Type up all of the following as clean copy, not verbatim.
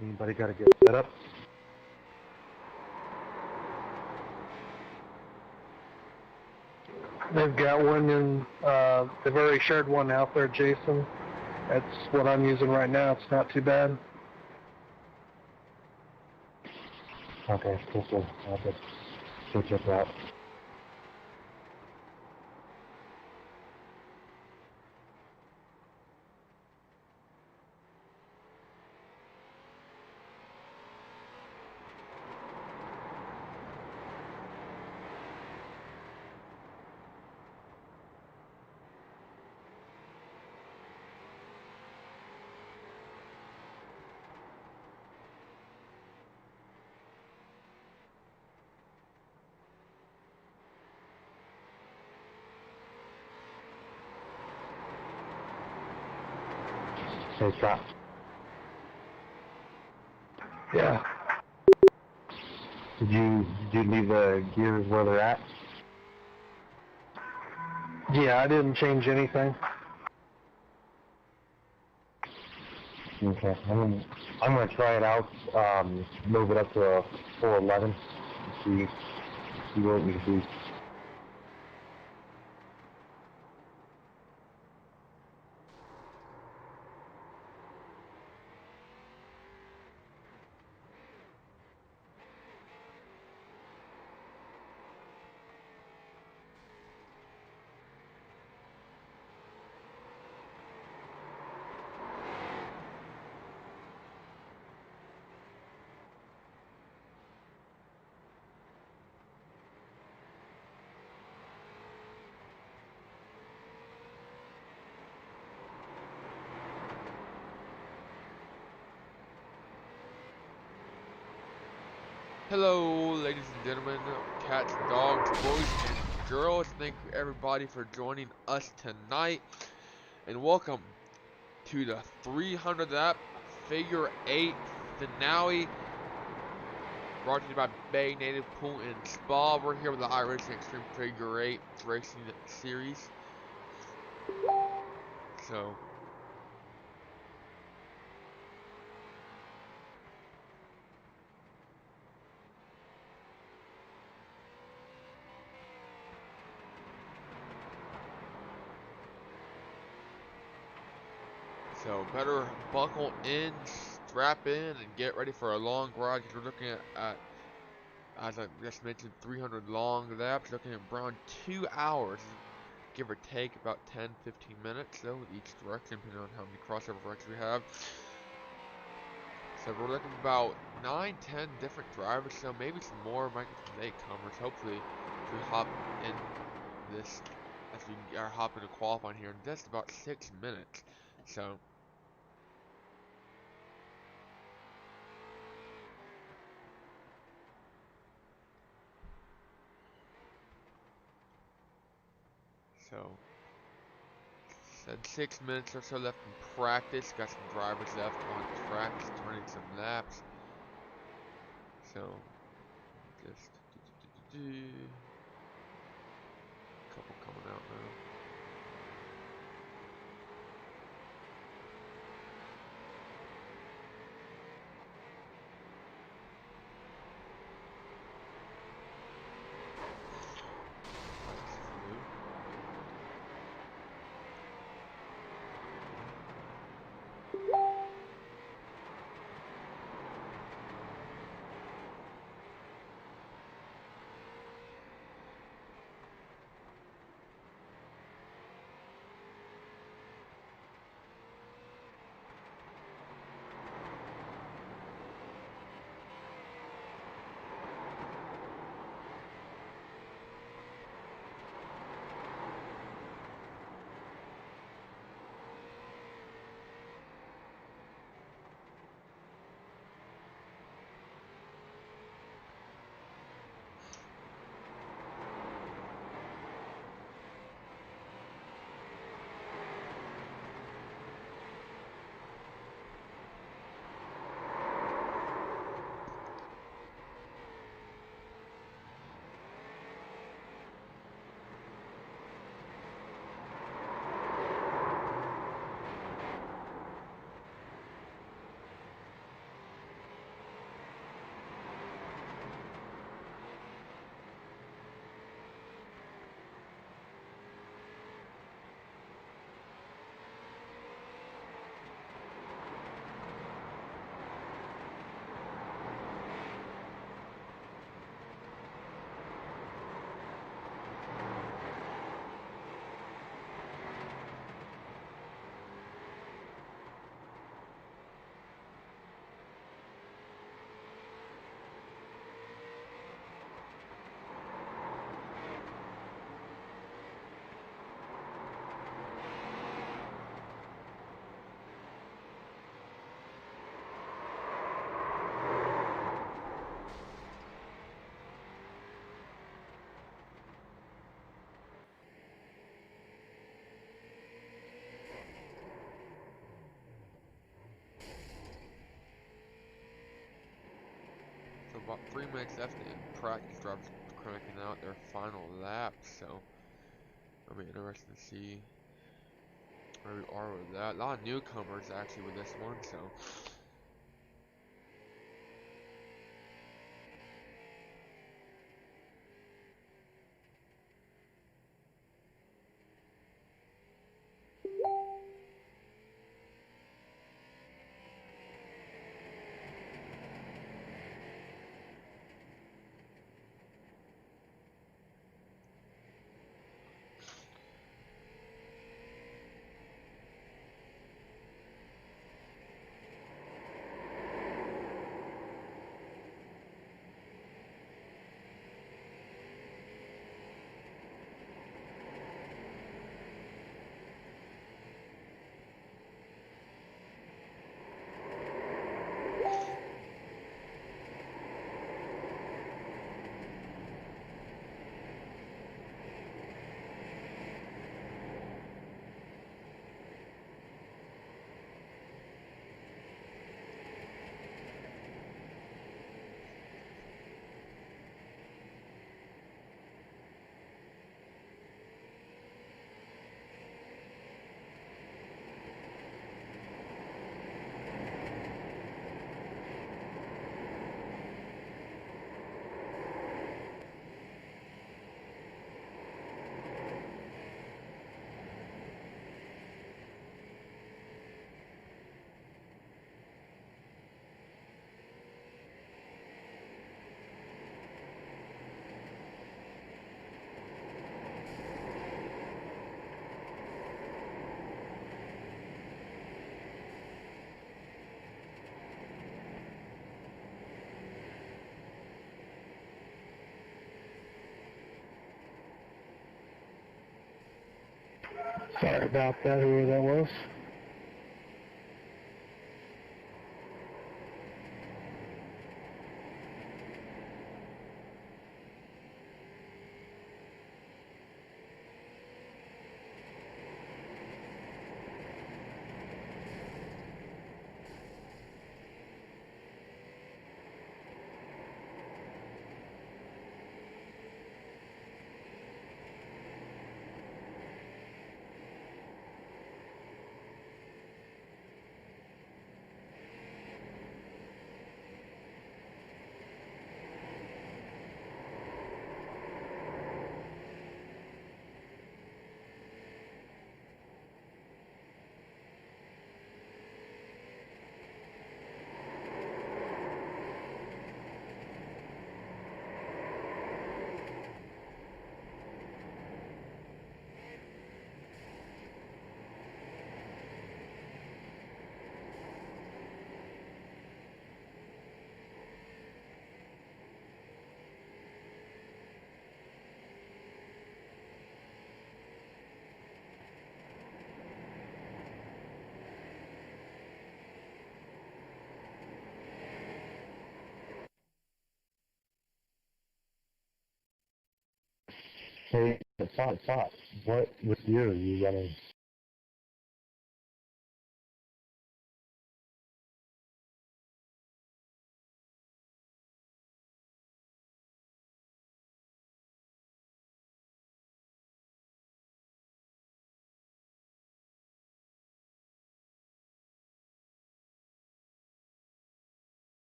Anybody got to get set up? They've got one in, they've already shared one out there, Jason. That's what I'm using right now. It's not too bad. Okay, cool. I'll just switch up that. Hey, Scott. Yeah. Did you leave the gears where they're at? Yeah, I didn't change anything. Okay. I'm gonna try it out. Move it up to a 411. See what we can do. Hello, ladies and gentlemen, cats, dogs, boys, and girls. Thank you everybody for joining us tonight, and welcome to the 300th app Figure 8 finale, brought to you by Bay Native Pool and Spa. We're here with the iRacing XTreme Figure 8 racing series. So better buckle in, strap in, and get ready for a long ride. We're looking at, as I just mentioned, 300 long laps, looking at around 2 hours, give or take about 10-15 minutes, though, with each direction, depending on how many crossover ranks we have. So we're looking at about 9-10 different drivers, so maybe some more, might get some latecomers, hopefully, as we hop in this, as we are hopping to qualifying here in just about 6 minutes. So said 6 minutes or so left in practice. Got some drivers left on track, turning some laps. So just a couple coming out now. about 3 minutes left in practice. Drivers cranking out their final lap, so it'll be interesting to see where we are with that. A lot of newcomers actually with this one, so Sorry about that, whoever that was. Hey, thought. What with you? Are you running?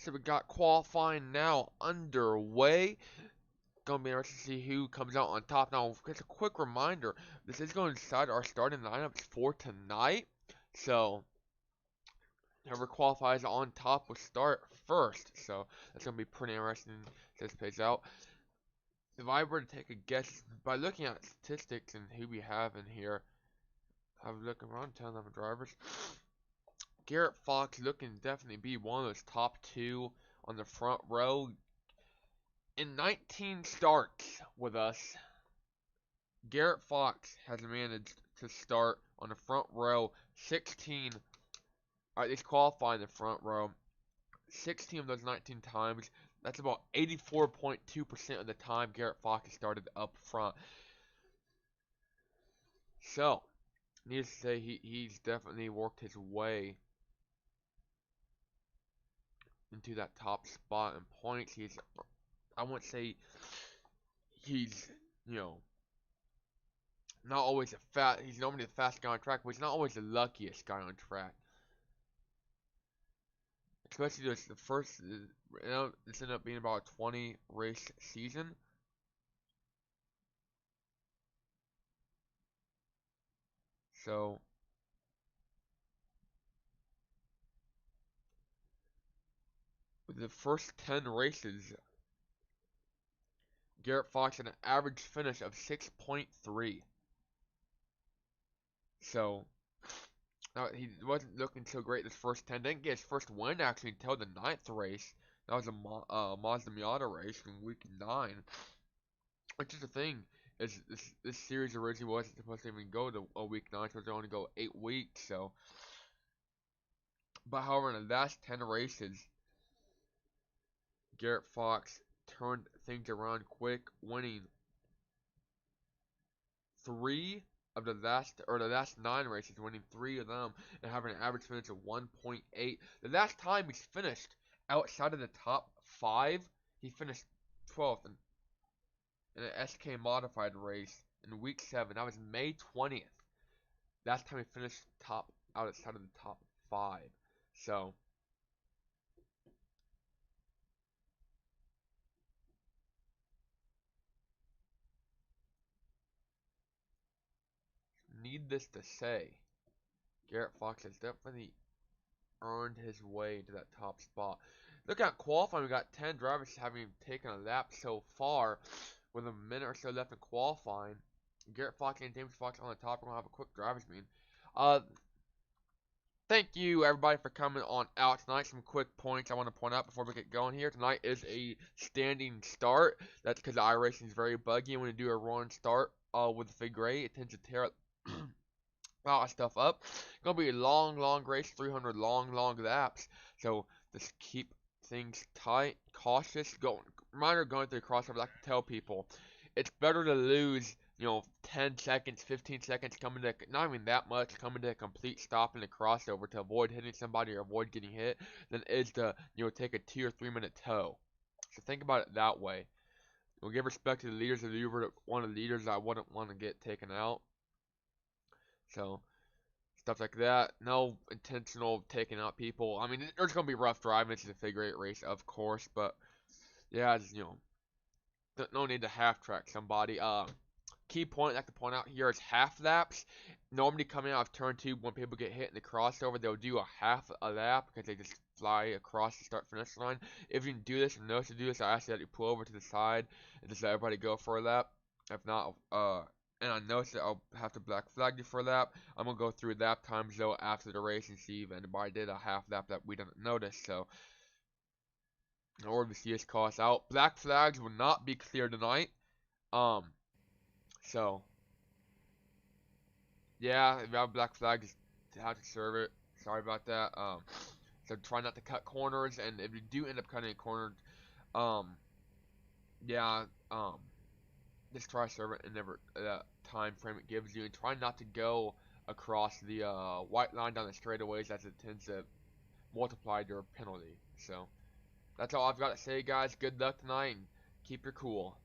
so we got qualifying now underway. Gonna be interesting to see who comes out on top. Now, just a quick reminder, this is going to decide our starting lineups for tonight. So, whoever qualifies on top will start first. So, that's gonna be pretty interesting as this plays out. If I were to take a guess, by looking at statistics and who we have in here, have a look around 10 11 drivers. Garrett Fox looking to definitely be one of those top two on the front row. In 19 starts with us, Garrett Fox has managed to start on the front row. 16, alright, these qualify in the front row. 16 of those 19 times. That's about 84.2% of the time Garrett Fox has started up front. So, needless to say, he's definitely worked his way into that top spot in points. I wouldn't say he's, you know, not always he's normally the fastest guy on track, but he's not always the luckiest guy on track. Especially this, the first, this ended up being about a 20 race season. So, with the first 10 races, Garrett Fox had an average finish of 6.3. So, he wasn't looking so great this first 10. Didn't get his first win actually until the 9th race. That was a Mazda Miata race in week 9. Which is the thing, is this series originally wasn't supposed to even go to a week 9, so it only go 8 weeks. So, but however, in the last 10 races, Garrett Fox turned things around quick, winning 3 of the last 9 races, winning 3 of them, and having an average finish of 1.8. The last time he's finished outside of the top 5, he finished 12th in an SK modified race in week 7. That was May 20th. Last time he finished outside of the top 5. So, needless to say, Garrett Fox has definitely earned his way to that top spot. Look at qualifying. We got 10 drivers having taken a lap so far, with a minute or so left in qualifying. Garrett Fox and James Fox on the top. We're gonna have a quick drivers meeting. Thank you everybody for coming on out tonight. Some quick points I want to point out before we get going here. Tonight is a standing start. That's because iRacing is very buggy, and when you do a run start with the figure 8, it tends to tear a lot of stuff up. It's gonna be a long race, 300 long laps. So just keep things tight, cautious. Reminder, going through the crossover, I like to tell people, it's better to lose, 10 seconds, 15 seconds coming to, not even that much, coming to a complete stop in the crossover to avoid hitting somebody or avoid getting hit, than it is to, take a 2 or 3 minute tow. So think about it that way. We'll give respect to the leaders. If you were one of the leaders, I wouldn't want to get taken out. So, stuff like that. No intentional taking out people. I mean, there's going to be rough driving. It's a figure 8 race, of course. But, yeah, no need to half track somebody. Key point I like to point out here is half laps. Normally coming out of turn 2, when people get hit in the crossover, they'll do a half a lap because they just fly across the start finish line. If you can do this or know to do this, I ask you that you pull over to the side and just let everybody go for a lap. If not, and I notice that I'll have to black flag you for a lap. I'm gonna go through lap times though after the race and see if anybody did a half lap that we didn't notice. So, in order to see us call us out, black flags will not be cleared tonight. So, yeah, if you have a black flag, just have to serve it. Sorry about that. So try not to cut corners, and if you do end up cutting a corner, yeah, just try to serve it in that time frame it gives you, and try not to go across the white line down the straightaways, as it tends to multiply your penalty. So, that's all I've got to say, guys. Good luck tonight, and keep your cool.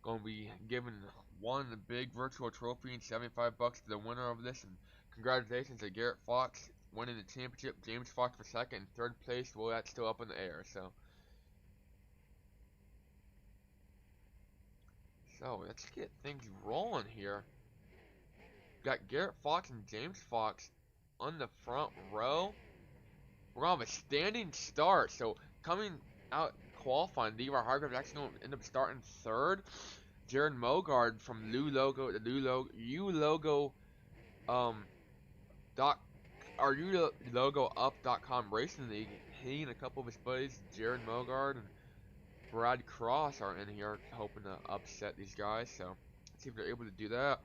Gonna be giving one big virtual trophy and $75 to the winner of this, and congratulations to Garrett Fox winning the championship. James Fox for second, and third place, well, that's still up in the air. So let's get things rolling here. Got Garrett Fox and James Fox on the front row. We're gonna have a standing start. So coming out qualifying, Levi Hargrave actually gonna end up starting third. Jared Mogard from ULogoUp.com Racing League. He and a couple of his buddies, Jared Mogard and Brad Cross, are in here hoping to upset these guys. So let's see if they're able to do that.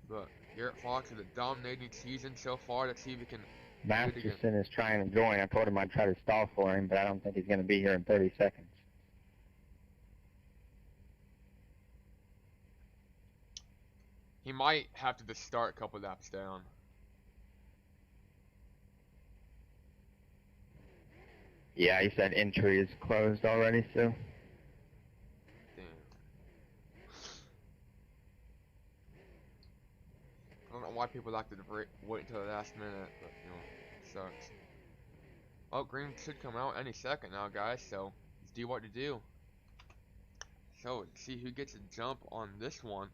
But Garrett Fox with a dominating season so far. Let's see if we can do it again. Masterson is trying to join. I told him I'd try to stall for him, but I don't think he's going to be here in 30 seconds. He might have to just start a couple laps down. Yeah, he said entry is closed already, so. Damn. I don't know why people like to wait until the last minute, but you know, it sucks. Oh, green should come out any second now, guys, so let's do what to do. So, let's see who gets a jump on this one.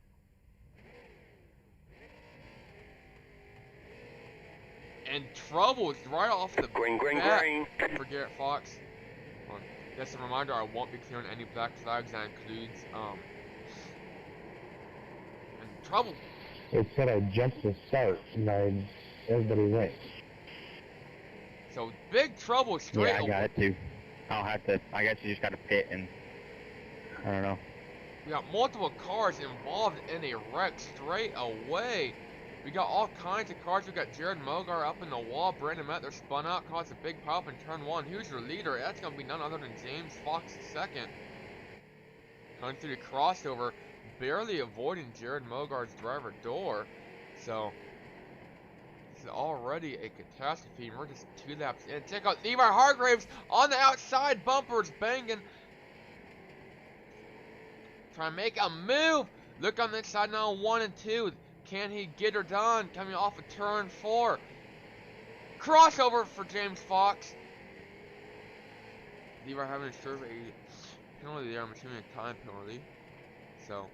And trouble is right off the bat for Garrett Fox. Just a reminder, I won't be clearing any black flags. That includes, and trouble. It said I jumped the start, and everybody went. So, big trouble straight Yeah, I got it too. I guess you just got to pit and, I don't know. We got multiple cars involved in a wreck straight away. We got all kinds of cars. We got Jared Mogar up in the wall. Brandon Mettler spun out, caused a big pop in turn one. Who's your leader? That's going to be none other than James Fox II. Coming through the crossover, barely avoiding Jared Mogar's driver door. So, this is already a catastrophe. We're just 2 laps in. Check out Levi Hargraves on the outside. Bumpers banging. Trying to make a move. Look on the inside now, 1 and 2. Can he get her done? Coming off of turn 4. Crossover for James Fox. Levi having to serve a penalty there. I'm assuming a time penalty. So,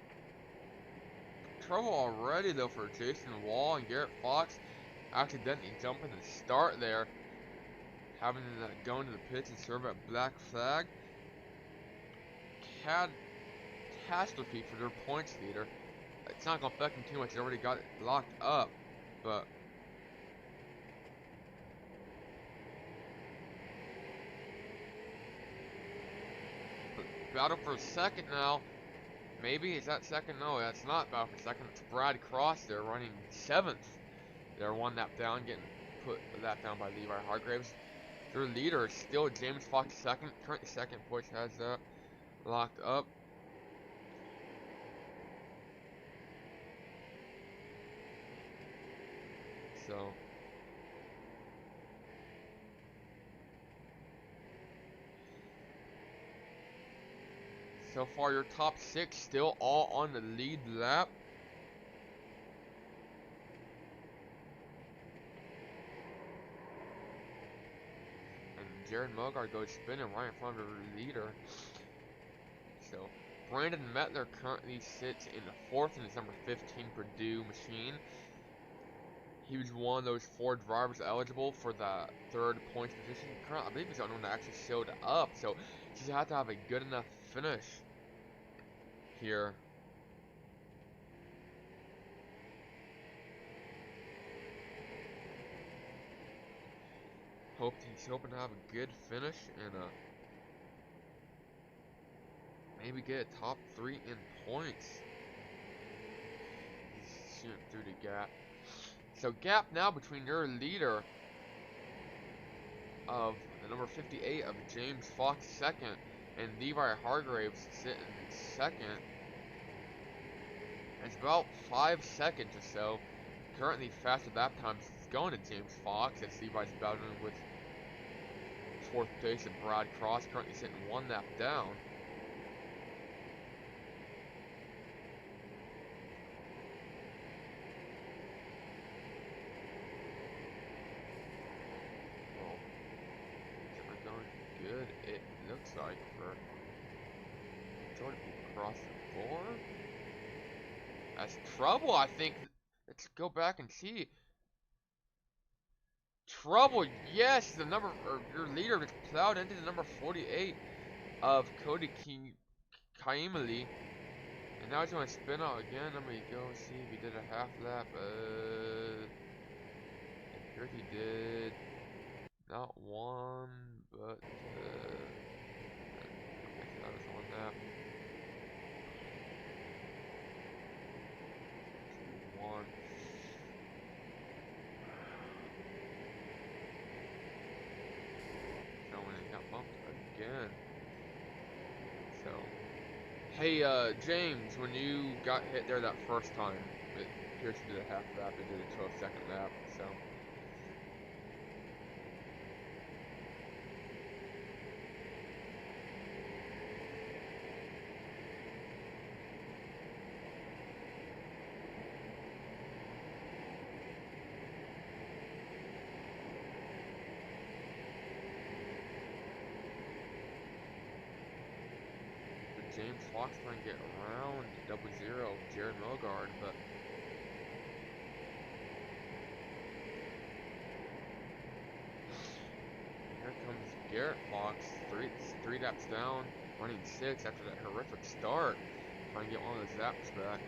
trouble already though for Jason Wall and Garrett Fox. Accidentally jumping the start there. Having to go into the pits and serve a black flag. Catastrophe for their points leader. It's not going to affect him too much. He already got it locked up. But battle for second now. Maybe is that second? No, that's not battle for second. It's Brad Cross there running 7th. They're 1 lap down, getting put that down by Levi Hargraves. Their leader is still James Fox second. Currently second, which has that locked up. So far, your top 6 still all on the lead lap. And Jared Mogar goes spinning right in front of the leader. So, Brandon Mettler currently sits in the 4th in his number 15 Purdue machine. He was one of those 4 drivers eligible for the 3rd points position. Currently, I believe he's the only one that actually showed up. So, you just have to have a good enough finish here. He's hoping to have a good finish and maybe get a top 3 in points. He's shooting through the gap. So gap now between your leader of the number 58 of James Fox second and Levi Hargraves sitting second. It's about 5 seconds or so. Currently faster lap times is going to James Fox as Levi's battling with 4th place and Brad Cross currently sitting 1 lap down. Good, it looks like, for Jordan to cross the board. That's trouble, I think. Let's go back and see. Trouble, yes, the number, or your leader just plowed into the number 48 of Cody Kaimali. And now he's going to spin out again. Let me go see if he did a half lap. Here he did. Not one, but I think that was 1 lap. 1. Hey, James, when you got hit there that first time, it appears to do a half lap, it did a 12-second lap, so. James Fox trying to get around 00 Jared Mogard, but here comes Garrett Fox, three laps down, running 6 after that horrific start, trying to get one of those laps back.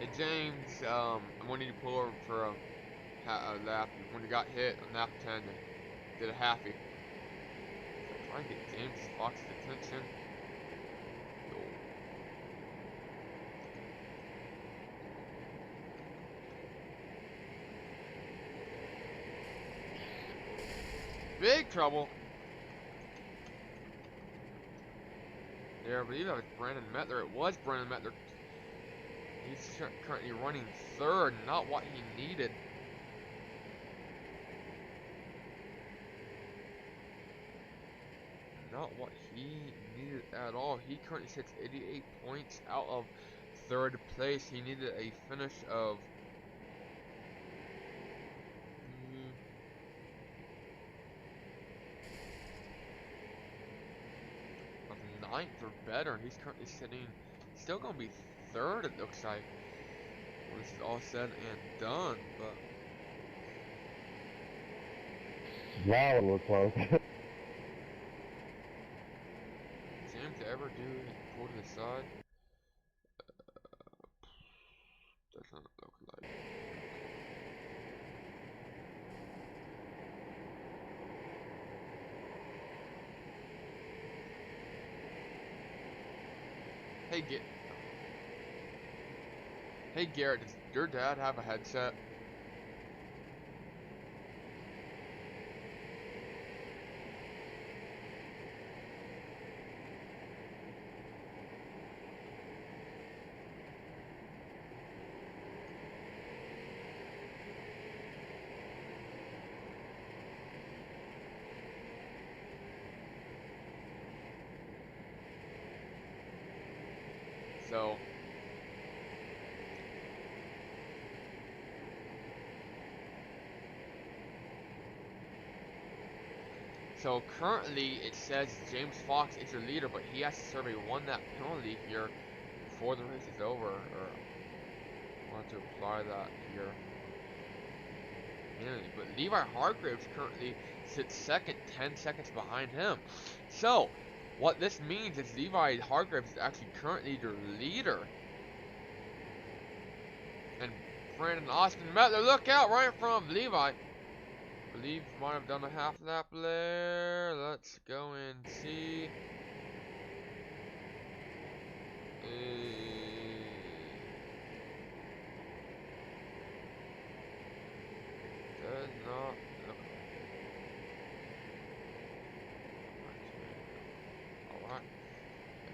Hey James, I'm gonna need to pull over for a lap. When you got hit on lap 10, did a halfie. So trying to get James Fox's attention. Big trouble. There, I believe that was Brandon Metler. It was Brandon Metler. He's currently running 3rd, not what he needed. Not what he needed at all. He currently sits 88 points out of 3rd place. He needed a finish of 9th or better. He's currently sitting, still gonna be 3rd, it looks like, when this is all said and done. But Wow, it looks close. James ever do pull to the side? Doesn't look like. Hey Garrett, does your dad have a headset? So currently it says James Fox is your leader, but he has to serve a 1-lap penalty here before the race is over, or I want to apply that here. But Levi Hargraves currently sits 2nd, 10 seconds behind him. So what this means is Levi Hargraves is actually currently your leader. And Brandon Austin Metler, look out right in front of Levi. I believe might have done a half lap there. Let's go and see. Does not look. Alright.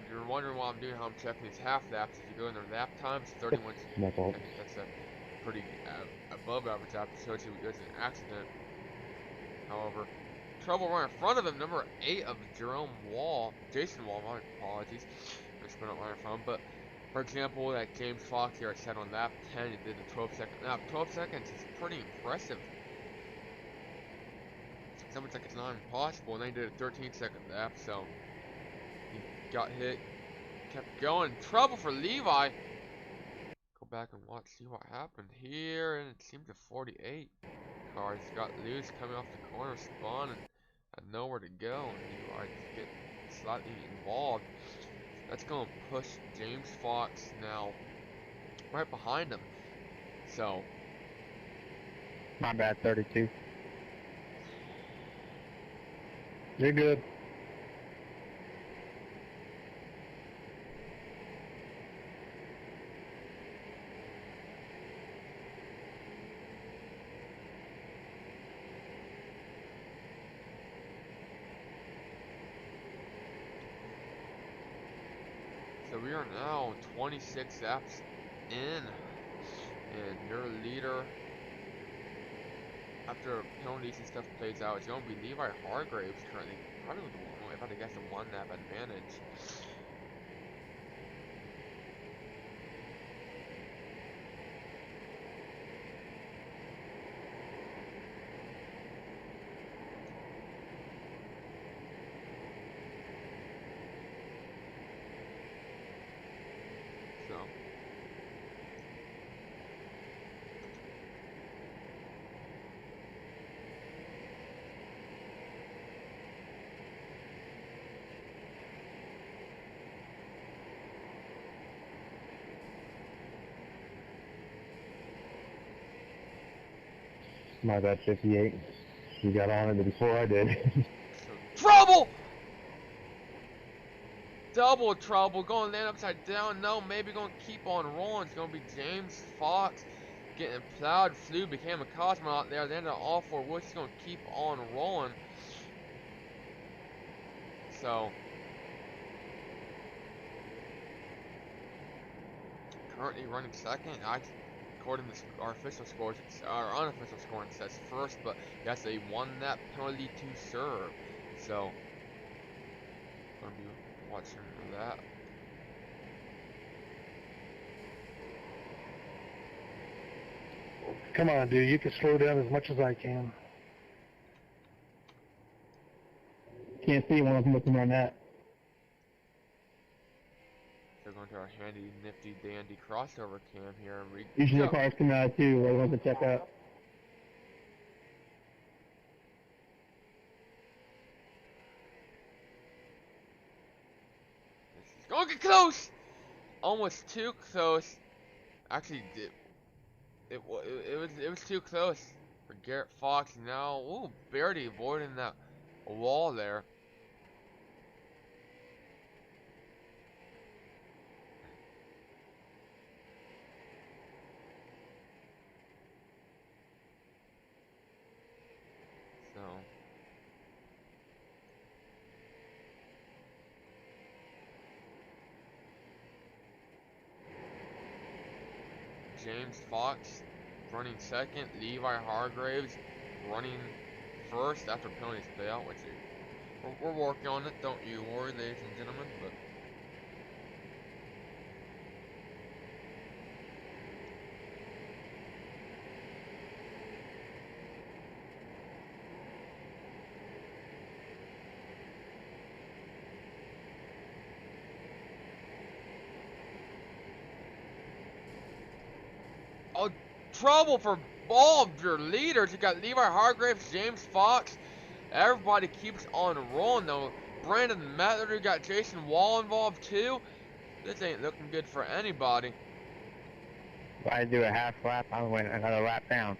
If you're wondering why I'm doing how I'm checking these half laps, if you go in their lap times, 31 seconds. That's a pretty above average lap. Shows you there's an accident. However, trouble right in front of him, number 8 of Jason Wall, my apologies, I spun up right in front of him, but for example, that James Fox here, I said on lap 10, he did the 12-second lap. 12 seconds is pretty impressive. Someone's like it's not impossible, and then he did a 13-second lap, so he got hit, kept going. Trouble for Levi. Go back and watch, see what happened here, and it seemed to 48. Cars got loose coming off the corner, spun, and had nowhere to go, and Levi get slightly involved. That's going to push James Fox now right behind him. So, My bad, 32. You're good. we are now 26 laps in, and your leader, after penalties and stuff plays out, it's going to be Levi Hargraves currently, probably with the, if I had to guess, a 1 lap advantage. So. My bad, 58. You got on it before I did. Trouble! Double trouble, going to land upside down. No, maybe going to keep on rolling. It's going to be James Fox getting plowed, flew, became a cosmonaut there. Landed on all four wheels. He's going to keep on rolling. So, currently running second. According to our official scores, our unofficial scoring says first, but that's a 1 lap penalty to serve. So, gonna be watching that. Come on, dude. You can slow down as much as I can. Can't see one of them looking on that. So going to our handy, nifty, dandy crossover cam here. And Usually the cars come out too. I want to check out. This is going to get close. Almost too close. Actually, it was too close for Garrett Fox. Now, ooh, barely avoiding that wall there. So, James Fox running second, Levi Hargraves running first after penalties play out, which we're working on it, don't you worry, ladies and gentlemen, but oh, trouble for all of your leaders. You got Levi Hargraves, James Fox. Everybody keeps on rolling though. Brandon Mettler, you got Jason Wall involved too. This ain't looking good for anybody. If I do a half lap, I went another lap down.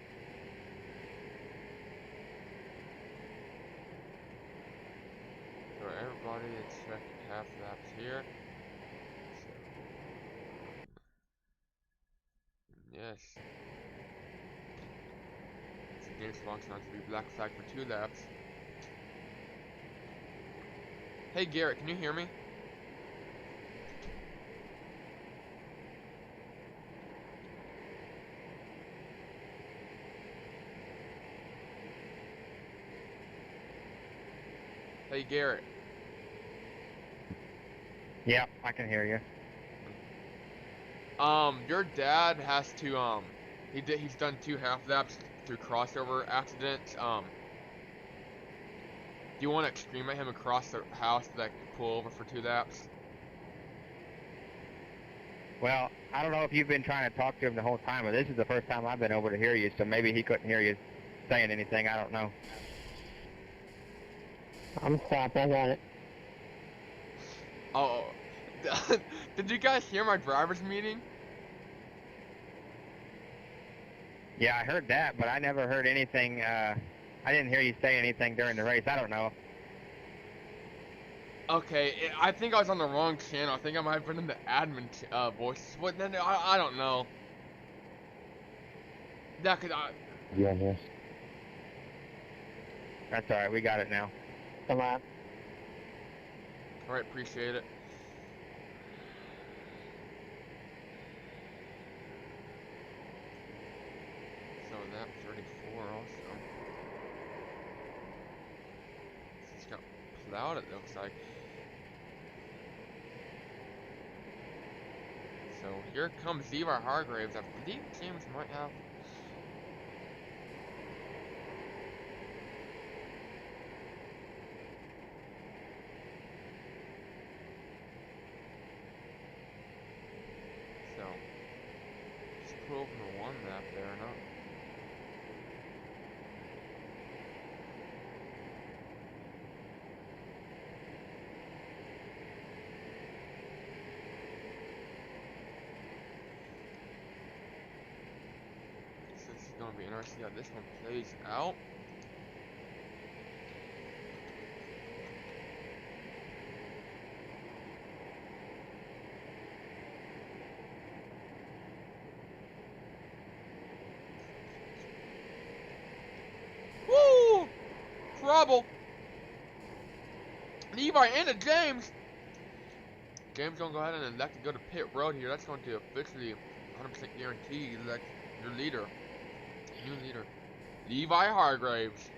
So everybody, let's check half laps here. Yes. So James Fox not to be black flag for 2 laps. Hey Garrett, can you hear me? Hey Garrett. Yeah, I can hear you. Your dad has to he's done 2 half laps through crossover accidents. Do you want to scream at him across the house that could pull over for 2 laps? Well, I don't know if you've been trying to talk to him the whole time, but this is the first time I've been over to hear you, so maybe he couldn't hear you saying anything. I don't know. I'm stopped. I got it. Oh, did you guys hear my driver's meeting? Yeah, I heard that, but I never heard anything. I didn't hear you say anything during the race. I don't know. Okay, I think I was on the wrong channel. I think I might have been in the admin voices. What? Then I don't know. Yeah, cause Yeah, yeah. That's all right. We got it now. Come on. All right, appreciate it. lap 34 also. It's got plowed, it looks like. So here comes Levi Hargraves. I believe James might have. So just pull over the one lap there, not. This is going to be interesting how this one plays out. Woo! Trouble! Levi into James! James gonna go ahead and elect to go to pit road here. That's going to officially 100% guarantee elect your leader. New leader. Levi Hargraves.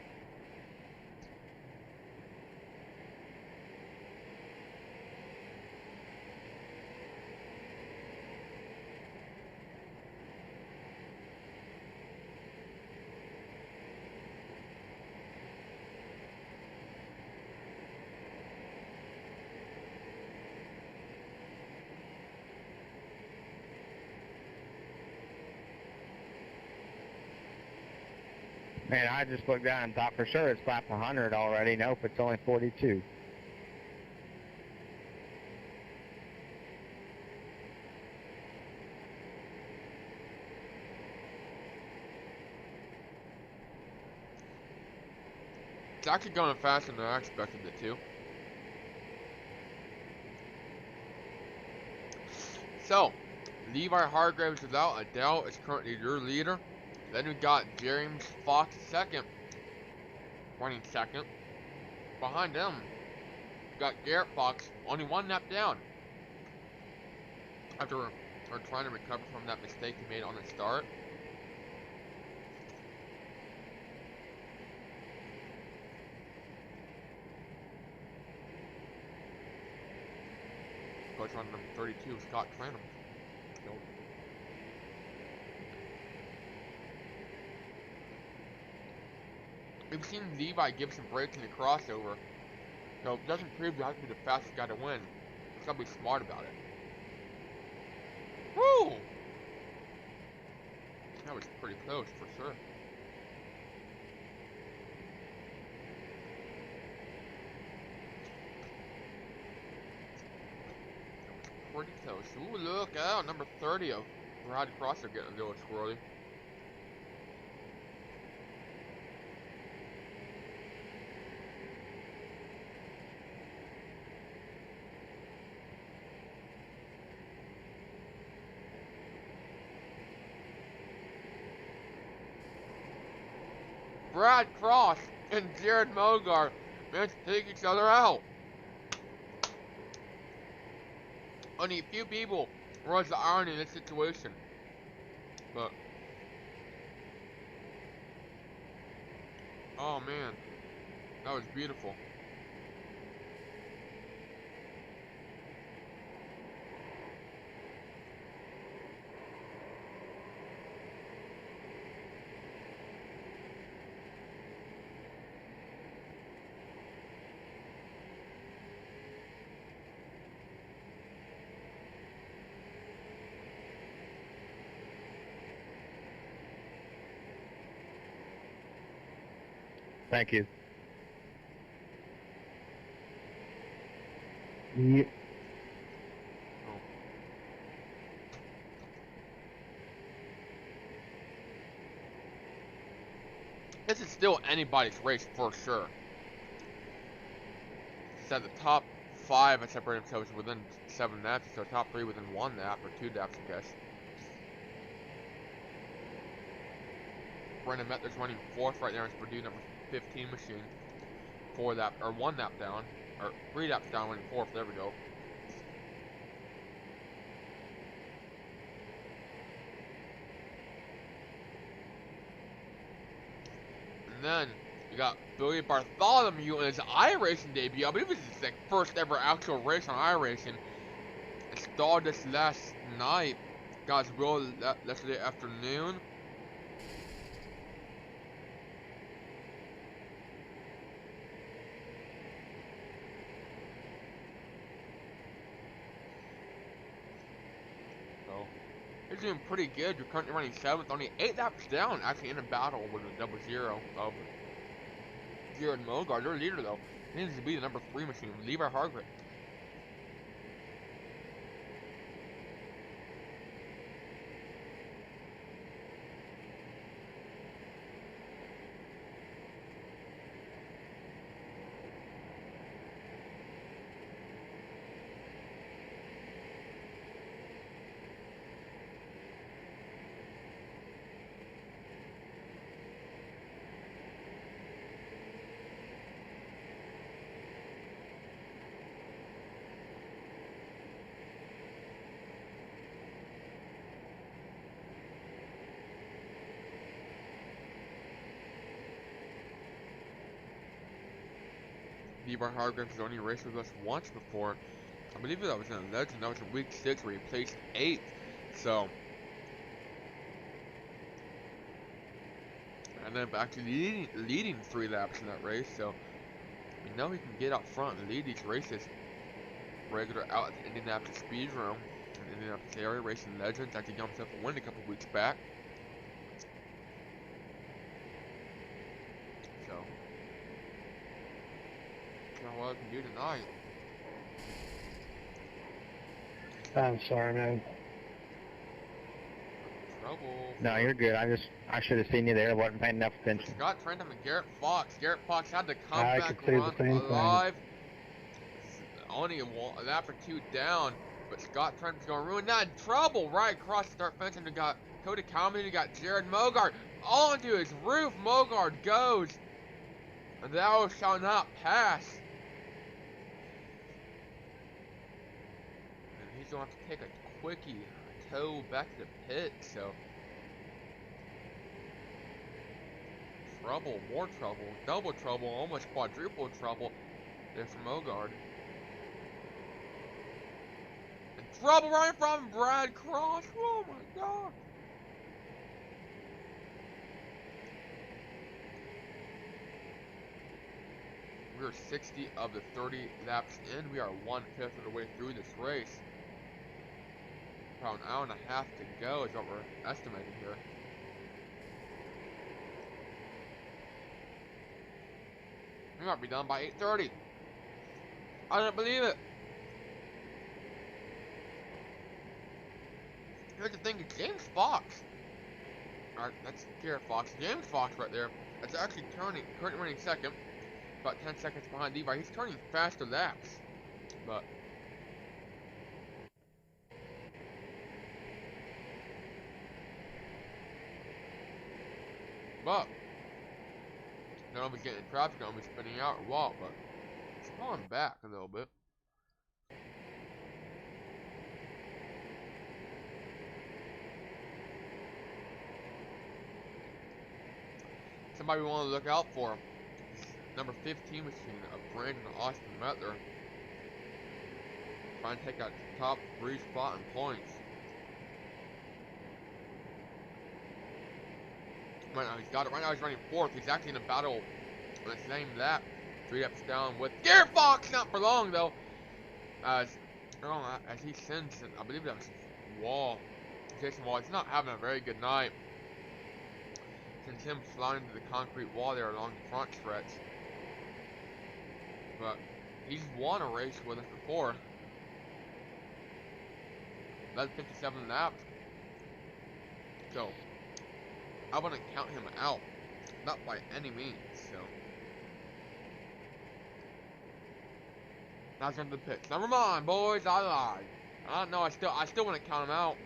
Man, I just looked down and thought for sure it's lap 100 already. Nope, it's only 42. It's actually going faster than I expected it to. So, Levi Hargraves, without a doubt, is currently your leader. Then we got James Fox second, running second. Behind them, we got Garrett Fox, only one lap down. After we're trying to recover from that mistake he made on the start. Coach on number 32, Scott Tranum. Nope. We've seen Levi give some breaks in the crossover, so it doesn't prove you have to be the fastest guy to win. You gotta be smart about it. Woo! That was pretty close for sure. Pretty close. Ooh, look out! Number 30 of Brad Crosser getting a little squirrely. Brad Cross and Jared Mogar managed to take each other out. Only a few people was the irony in this situation. But oh man, that was beautiful. Thank you. Yep. Oh. This is still anybody's race for sure. Said the top 5 have separated themselves within 7 laps, so top 3 within 1 lap or 2 laps, I guess. Brandon Mettler's running 4th right now. It's Purdue number 15 machine. 4 lap or 1 lap down, or 3 laps down, running 4th. There we go. then you got Billy Bartholomew in his iRacing debut. I believe this is his like, first ever actual race on iRacing. Installed this last night. Got his wheel yesterday afternoon. So he's doing pretty good. You're currently running 7th, only 8 laps down, actually in a battle with a 0-0 of Jared Mogard. Their leader though needs to be the number 3 machine, Levi Hargreaves. Levi Hargreaves has only raced with us once before. I believe that was in a legend. That was in week 6 where he placed 8th. So, and then back to leading 3 laps in that race. So, we know he can get out front and lead these races. Regular out at the Indianapolis Speedrome in the Indianapolis area, racing legends. Actually got himself a win a couple weeks back. So, what I can do tonight. I'm sorry, man. Trouble. No, you're good. I should have seen you there. Wasn't paying enough attention. Scott Trentham and Garrett Fox. Garrett Fox had the I comeback could say the run same thing. alive. Only a lap or 2 down, but Scott Trentham's going to ruin that. Trouble right across the start fence, and we got Cody Calman, we got Jared Mogard onto his roof. Mogard goes, and thou shall not pass. And he's going to have to take a quickie tow back to the pit, so. Trouble, more trouble, double trouble, almost quadruple trouble there for Mogard. And trouble right from Brad Cross. Oh my god. We are 60 of the 30 laps in. We are 1/5 of the way through this race. About an hour and a half to go is what we're estimating here. We might be done by 8:30. I don't believe it. Here's the thing, it's James Fox. Alright, that's Garrett Fox. James Fox right there. That's actually currently running 2nd. About 10 seconds behind Levi. He's turning faster laps. But I don't know if he's getting in traffic, I don't know if he's spinning out or what, but it's pulling back a little bit. Somebody we want to look out for is number 15 machine of Brandon Austin Metler. Trying to take that top 3 spot in points. Right now he's got it. Right now he's running 4th. He's actually in a battle on the same lap. 3 laps down with Garrett Fox. Not for long though. As he sends, I believe that was Wall. Jason Wall. He's not having a very good night. Sends him flying into the concrete wall there along the front stretch. But he's won a race with us before. Led 57 laps. So I wouldn't count him out, not by any means. So now it's into the pits. Never mind, boys, I lied. I don't know. I still wouldn't count him out.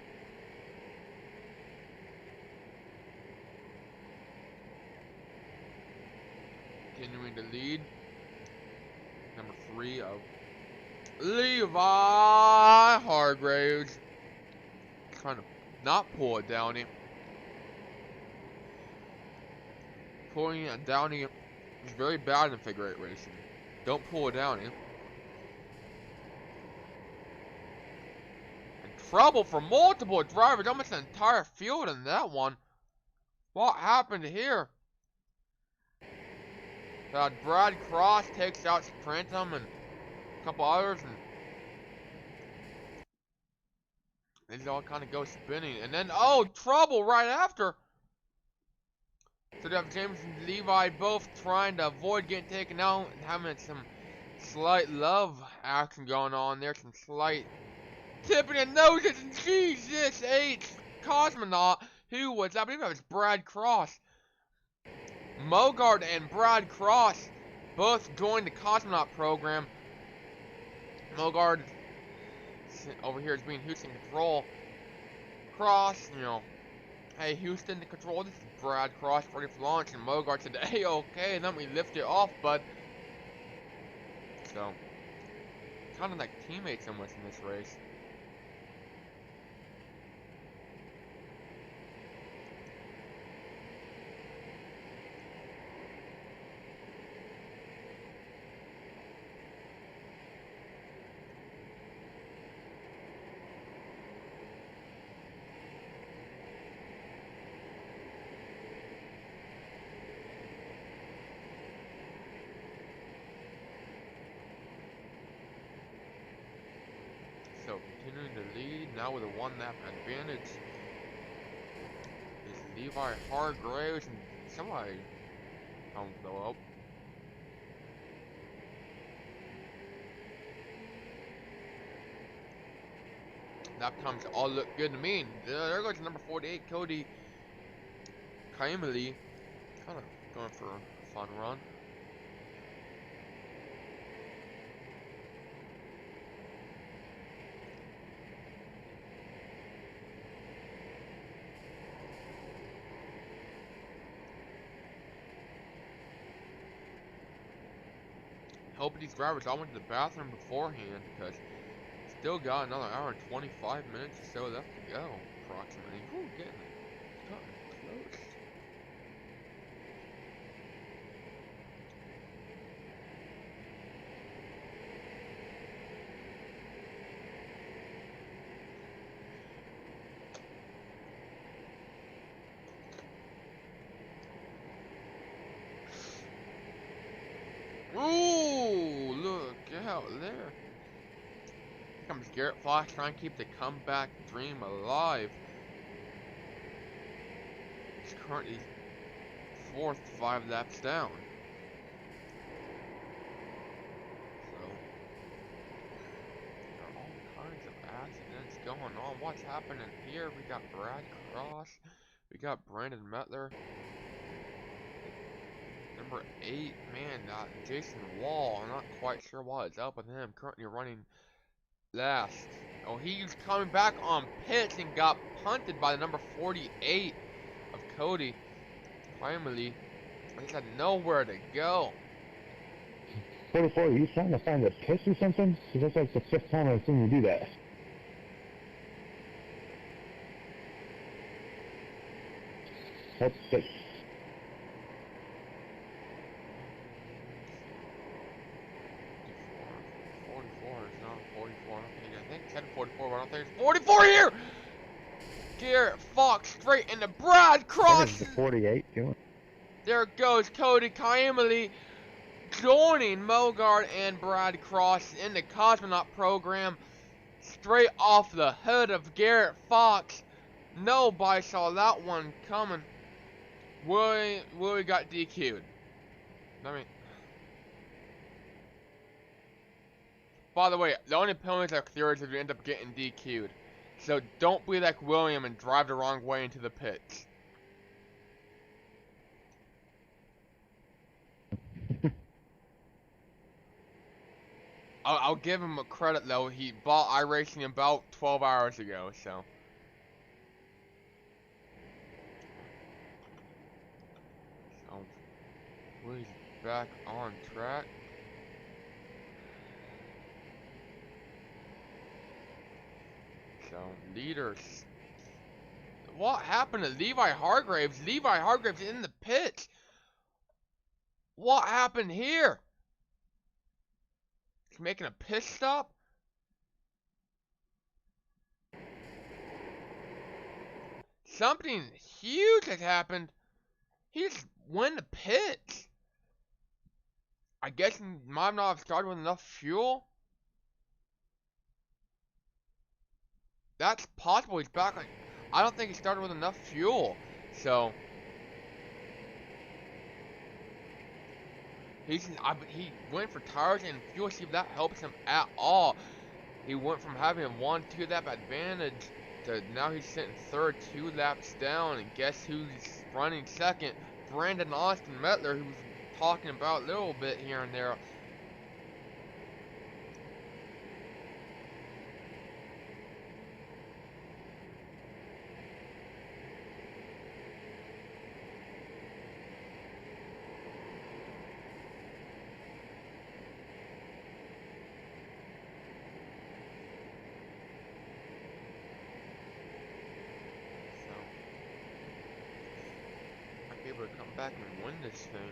Continuing to lead, number 3 of Levi Hargreaves. Trying to not pull it down him. pulling a downy is very bad in figure 8 racing. Don't pull a downy. And trouble for multiple drivers, almost an entire field in that one. What happened here? Brad Cross takes out Sprintum and a couple others, and these all kind of go spinning. And then, oh, trouble right after. So they have James and Levi both trying to avoid getting taken out and having some slight love action going on there. Some slight tipping of noses, and Jesus H. Cosmonaut, who was, I believe that was Brad Cross. Mogard and Brad Cross both joined the Cosmonaut program. Mogard over here is being Houston control. Cross, you know, hey Houston to control. This is Brad Cross ready for launch, and Mogard said, hey, okay, let me lift it off, bud. So, kind of like teammates almost in this race. So, continuing to lead, now with a 1-lap advantage is Levi Hargraves, and somebody blow up. Lap times all look good to me. There goes number 48, Cody Kaimali, kind of going for a fun run. Hope these drivers all went to the bathroom beforehand, because still got another hour and 25 minutes or so left to go, approximately. Ooh, getting close. Ooh, look out there. Here comes Garrett Fox trying to keep the comeback dream alive. He's currently 4th, 5 laps down. So, there are all kinds of accidents going on. What's happening here? We got Brad Cross. We got Brandon Metler. Number 8, man, Jason Wall. I'm not quite sure what's up with him. Currently running last. Oh, he's coming back on pits and got punted by the number 48 of Cody Finally, he had nowhere to go. 44, are you trying to find a piss or something? Because that's like the 5th time I've seen you do that. What's this? 44 is not 44. I think it said 44, but I don't think it's 44 here! Garrett Fox straight into Brad Cross. What is the 48 doing? There goes Cody Kaimali joining Mogard and Brad Cross in the Cosmonaut program. Straight off the hood of Garrett Fox. Nobody saw that one coming. Willie got DQ'd. I mean, by the way, the only penalties are cleared if you end up getting DQ'd. So don't be like William and drive the wrong way into the pits. I'll give him a credit though. He bought iRacing about 12 hours ago, so. Willie's back on track. So, leaders. What happened to Levi Hargraves? Levi Hargraves in the pits. What happened here? He's making a pit stop? Something huge has happened. He just went to pits. I guess he might not have started with enough fuel. That's possible. He's back. Like, I don't think he started with enough fuel. So he went for tires and fuel. See if that helps him at all. He went from having a 1-2 lap advantage to now he's sitting third, 2 laps down. And guess who's running second? Brandon Austin Mettler, who was talking about a little bit here and there. Able to come back and win this thing.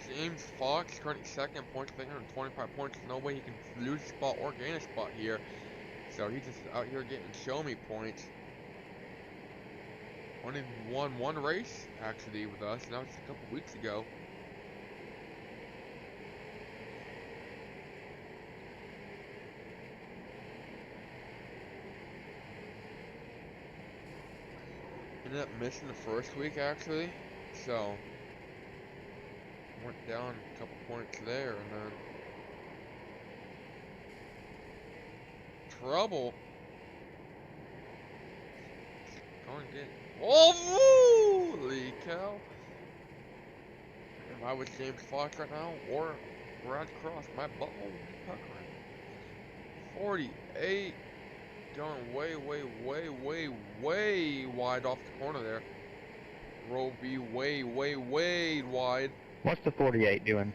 James Fox currently second, points 325 points. No way he can lose a spot or gain a spot here. So he's just out here getting show me points. Only won one race actually with us, and that was a couple weeks ago. Ended up missing the first week actually, so went down a couple points there, and then trouble. Going to get. Oh, holy cow! If I was James Fox right now, or Brad Cross, my butthole would be puckering. 48, going way wide off the corner there. Row B way wide. What's the 48 doing?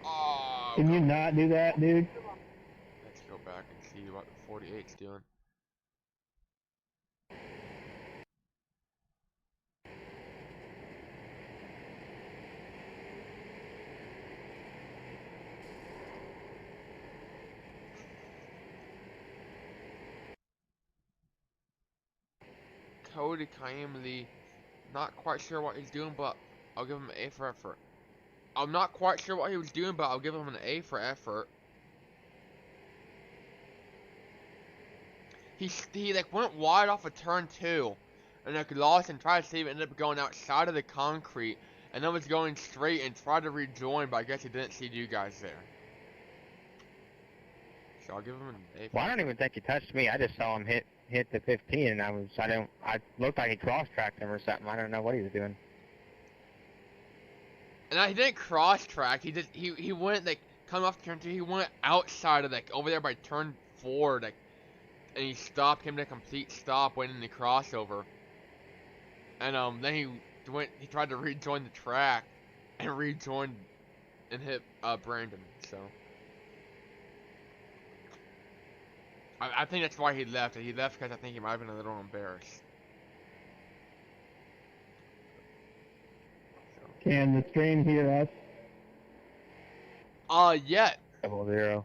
Oh, Can you not do that, dude? let's go back and see what the 48's doing. Cody Kaimli, not quite sure what he's doing, but I'll give him an A for effort. I'm not quite sure what he was doing, but I'll give him an A for effort. He like went wide off of turn 2, and like lost and tried to save it, ended up going outside of the concrete, and then was going straight and tried to rejoin, but I guess he didn't see you guys there. So I'll give him an A. Well, I don't even think he touched me. I just saw him hit the 15, and I looked like he cross-tracked him or something. I don't know what he was doing. And he didn't cross-track. He went like coming off turn 2. He went outside of like over there by turn 4, like, and he stopped him to complete stop, went in the crossover. And then he tried to rejoin the track, and rejoined and hit Brandon. So I think that's why he left. He left because I think he might have been a little embarrassed. Can the stream hear us? Yeah. 0-0.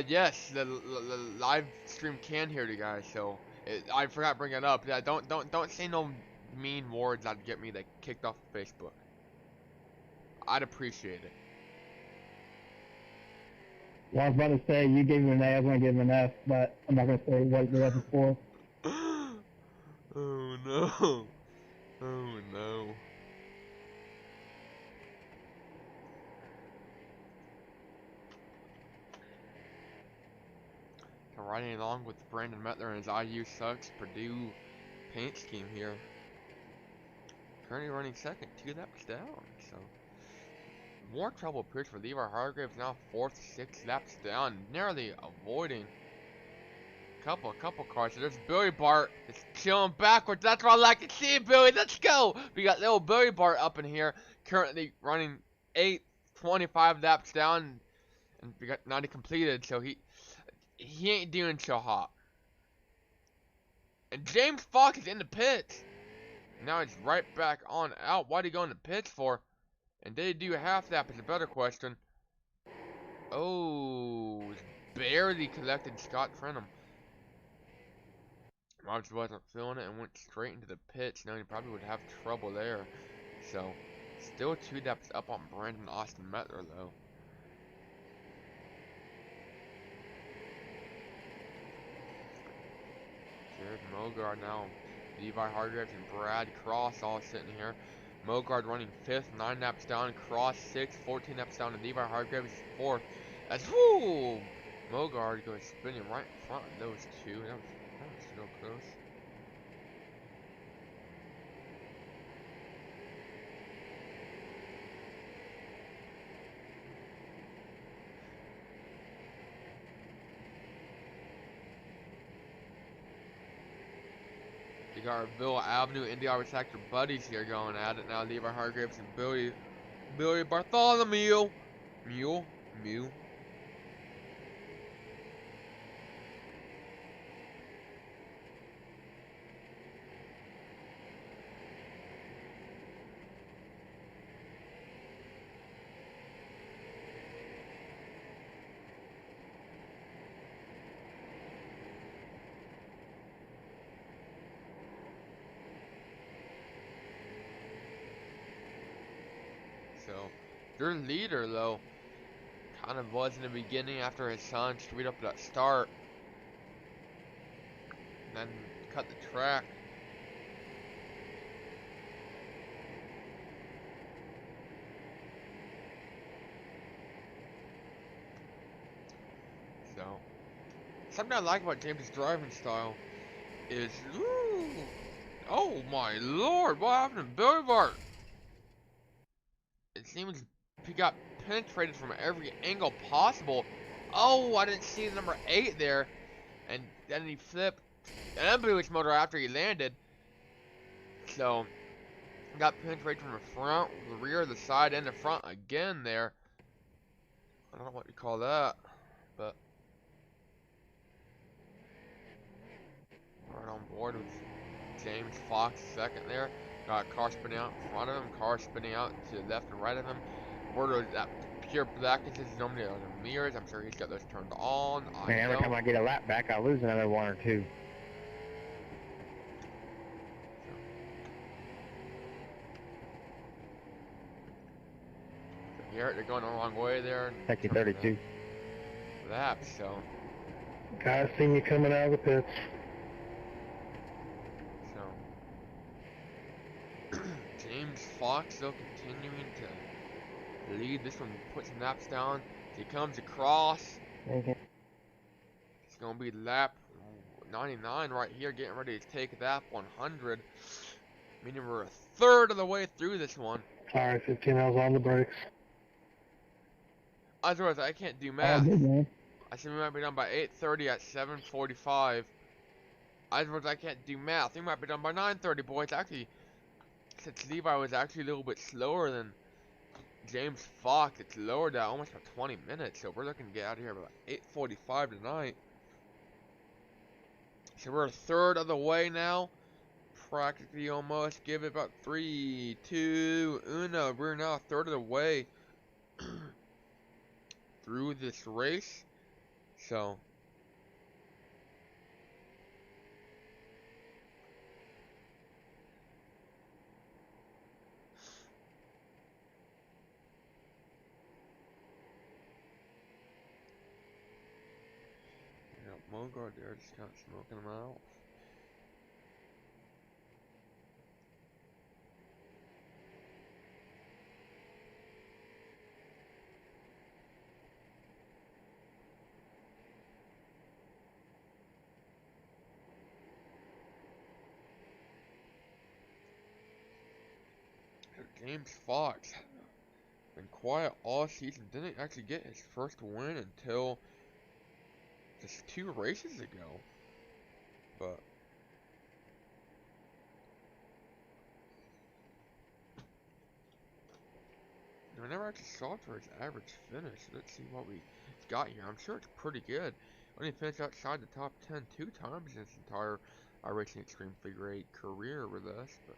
Yes, the live stream can hear you guys. So I forgot to bring it up. Yeah, don't say no mean words that'd get me like kicked off of Facebook. I'd appreciate it. Well, I was about to say, you gave him an A, I was going to give him an F, but I'm not going to say what the F is for. Oh no. Oh no. So riding along with Brandon Mettler and his IU Sucks Purdue paint scheme here. Currently running second, 2 laps down, so more trouble appears for Levi Hargraves, now 4th, 6 laps down, narrowly avoiding couple cars. So there's Billy Bart. It's chilling backwards. That's what I like to see, Billy. Let's go. We got little Billy Bart up in here, currently running 8:25 laps down, and we got 90 completed. So he ain't doing so hot. And James Fox is in the pits. Now he's right back on out. Why'd he go in the pits for? And did he do a half lap is a better question. Oh, barely collected Scott Frenham. Mobs wasn't feeling it and went straight into the pits. Now he probably would have trouble there. So, still 2 laps up on Brandon Austin Mettler though. Jared Mogard now. Levi Hargraves and Brad Cross all sitting here. Mogard running 5th, 9 laps down. Cross 6th, 14 laps down. And Levi Hargraves 4th. That's whoo! Mogard goes spinning right in front of those two. That was so close. We got our Villa Avenue Indy Sector buddies here going at it now. Levi Hargraves and Billy Bartholomew. Mew. So, their leader, though, kind of was in the beginning after his son screwed up that start. And then cut the track. So, something I like about James' driving style is, ooh, oh my lord, what happened to Billy Bart? It seems he got penetrated from every angle possible. Oh, I didn't see the number 8 there. And then he flipped and blew his motor after he landed. So, got penetrated from the front, the rear, the side, and the front again there. I don't know what you call that, but right on board with James Fox second there. Got a car spinning out in front of him, car spinning out to the left and right of him. Where that pure blackness is normally on the mirrors. I'm sure he's got those turned on. Man, every time I get a lap back, I lose another 1 or 2. So here they're going the wrong way there. Take you 32. Laps, so. Guys, seen you coming out of the pits. James Fox still continuing to lead. This one puts some laps down. He comes across. Okay. It's going to be lap 99 right here, getting ready to take lap 100. Meaning we're a third of the way through this one. Alright, 15, I was on the brakes. Otherwise, I can't do math. I said we might be done by 8:30 at 7:45. Otherwise, I can't do math. We might be done by 9:30, boys. Actually, since Levi was actually a little bit slower than James Fox, it's lowered that almost by 20 minutes. So we're looking to get out of here about 8:45 tonight. So we're a third of the way now. Practically almost. Give it about 3, 2, 1. We're now a third of the way through this race. So Mogard there just kind of smoking them out. James Fox been quiet all season. Didn't actually get his first win until just 2 races ago. but I never actually saw for his average finish. Let's see what we got here. I'm sure it's pretty good. Only finished outside the top 10 two times in his entire iRacing XTreme Figure 8 career with us, but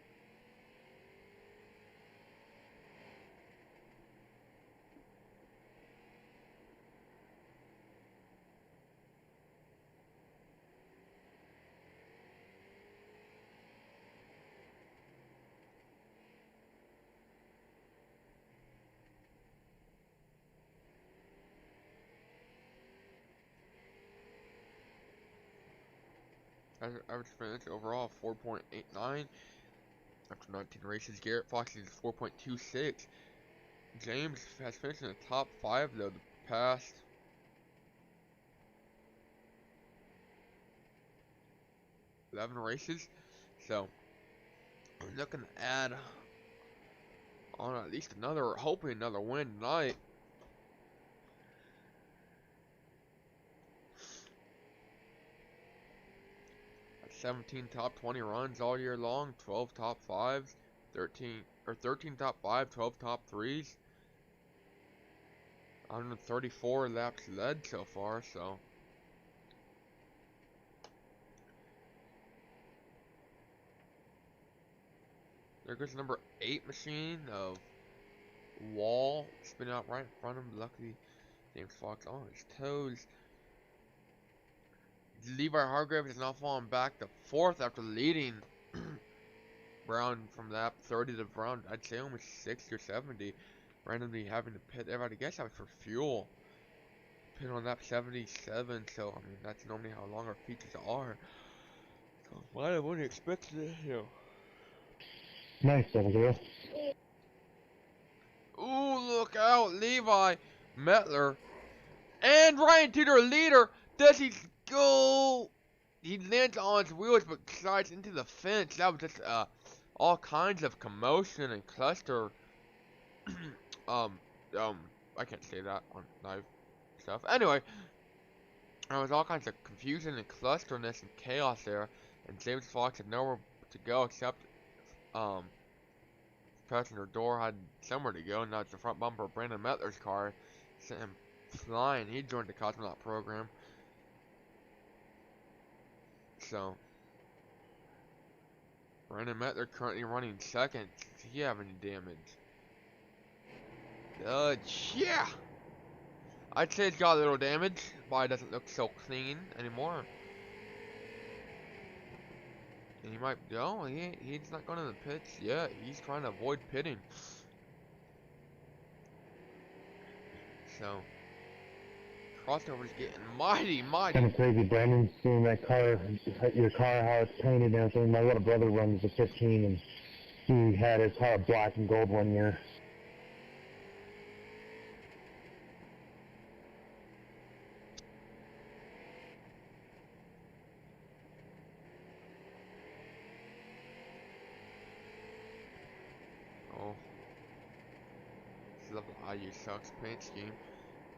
average finish overall 4.89 after 19 races. Garrett Fox is 4.26. James has finished in the top 5 though the past 11 races, so we're looking to add on at least another, hoping another win tonight. At 17 top 20 runs all year long, 12 top 5s, 13 top 5, 12 top 3s, 134 laps led so far, so there goes number 8 machine of Wall spinning out right in front of him. Luckily, James Fox on his toes. Levi Hargraves is now falling back to 4th after leading Brown from lap 30 to Brown, I'd say almost 60 or 70. Randomly having to pit there. I guess that was for fuel. Pit on lap 77, so I mean that's normally how long our features are. So why I wouldn't expect it, you know. Nice, Olivia. Ooh, look out, Levi, Metler, and Ryan Tudor leader. Does he go? He lands on his wheels but slides into the fence. That was just all kinds of commotion and cluster. I can't say that on live stuff. Anyway, there was all kinds of confusion and clusterness and chaos there, and James Fox had nowhere to go except passenger door had somewhere to go, and that's the front bumper of Brandon Metler's car sent him flying. He joined the Cosmonaut program. So Brandon Metler currently running second. Does he have any damage? Yeah! I'd say it's got a little damage, but it doesn't look so clean anymore. And he might, no, he's not going to the pits yet. He's trying to avoid pitting. So, crossover's getting mighty. Kind of crazy, Brandon, seeing that car, your car, how it's painted and everything. My little brother runs a 15, and he had his car black and gold one year. Oh, love the IU sucks paint scheme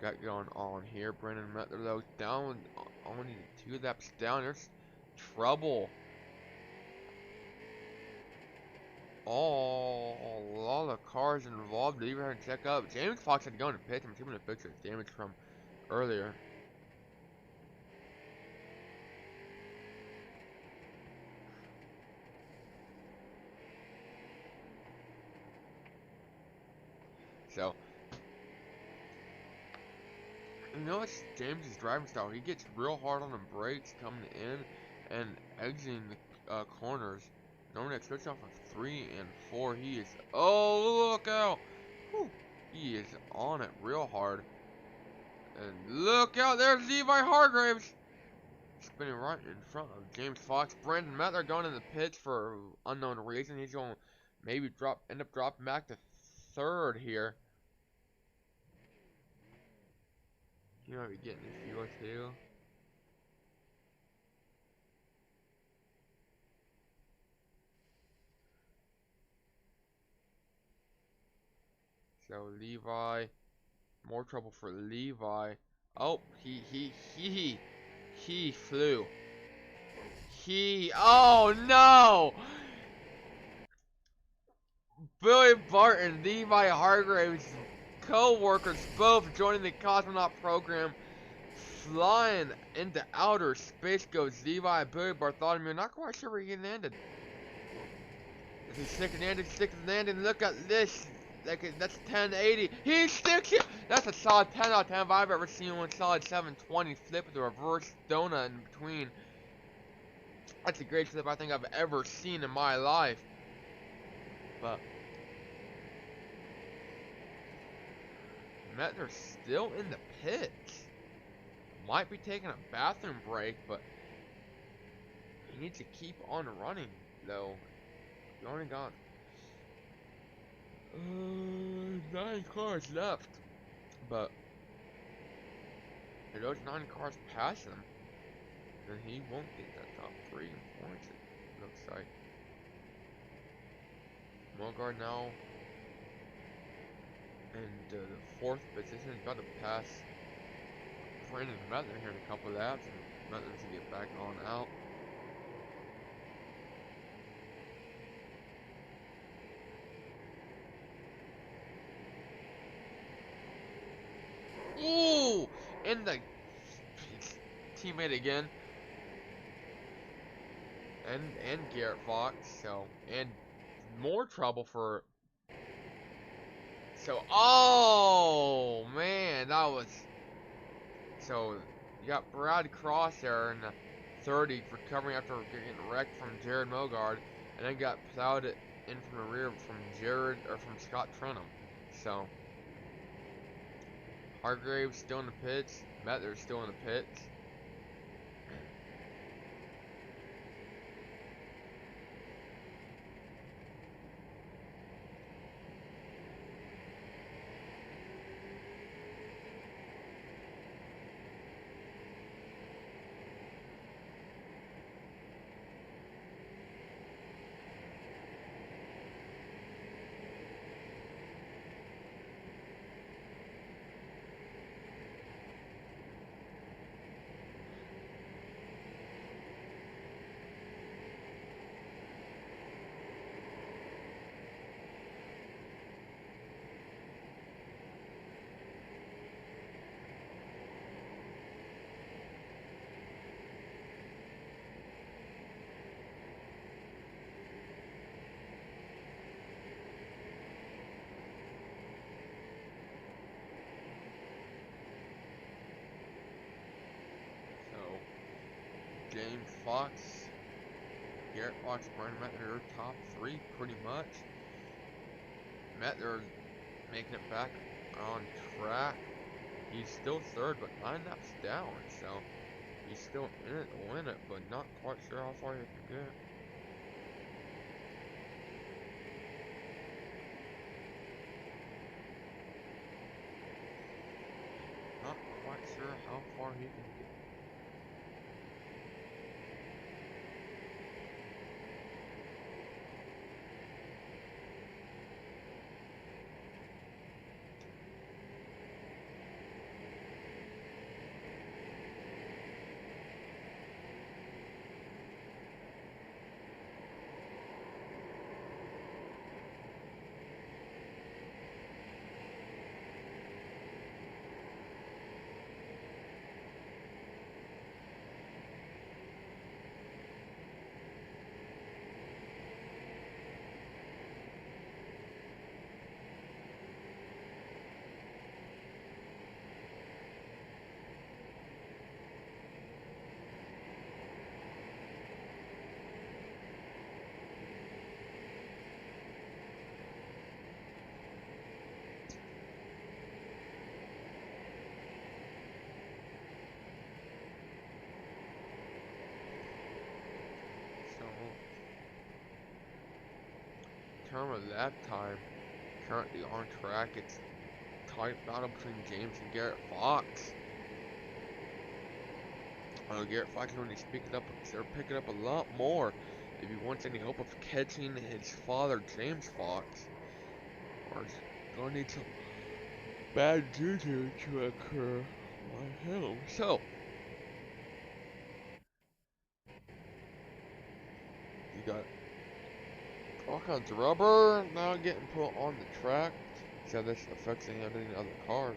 got going on here. Brandon Metler though down, only 2 laps down. There's trouble. Oh, a lot of cars involved. Leave her and check up. James Fox had to go in the pits. I'm assuming to fix his damage from earlier. So, you know, it's James's driving style. He gets real hard on the brakes coming in and exiting the corners. Normally, it switch off of 3 and 4. He is, oh, look out! Whew. He is on it real hard. And look out, there's Levi Hargraves! Spinning right in front of James Fox. Brandon Metler going in the pits for unknown reason. He's going to maybe end up dropping back to 3rd here. You might be getting a fuel too. So Levi, more trouble for Levi. Oh, he flew. Oh no! Billy Barton, Levi Hargraves, co-workers both joining the cosmonaut program, flying into outer space goes Levi and Billy Bartholomew. Not quite sure where he landed. Is he sticking landing? Look at this. That's 1080. He's sticking. That's a solid 10 out of 10 if I've ever seen one. Solid 720 flip with a reverse donut in between. That's the greatest flip I think I've ever seen in my life. But Mettler's still in the pits. Might be taking a bathroom break, but he needs to keep on running, though. We only got 9 cars left, but if those 9 cars pass him, then he won't get that top 3 points, it looks like. Mogard now in the 4th position. He's got to pass Brandon Mettler here in a couple laps, and Mettler to get back on out. Ooh! In the teammate again. And Garrett Fox, so, and more trouble for, so, oh man, that was, so you got Brad Cross there in the 30 recovering after getting wrecked from Jared Mogard, and then got plowed in from the rear from from Scott Trenum. So Hargraves still in the pits, Mettler's still in the pits. James Fox, Garrett Fox, Brian Mettler, top 3 pretty much. Mettler making it back on track. He's still 3rd, but 9 laps down, so he's still in it to win it, but not quite sure how far he can get. Not quite sure how far he can get. Term of lap time, currently on track. It's tight battle between James and Garrett Fox. Garrett Fox is only they're picking up a lot more if he wants any hope of catching his father, James Fox. Or he's gonna need some bad juju to occur on him. So We got all kinds of rubber now getting put on the track. See how this affects the handling of the cars.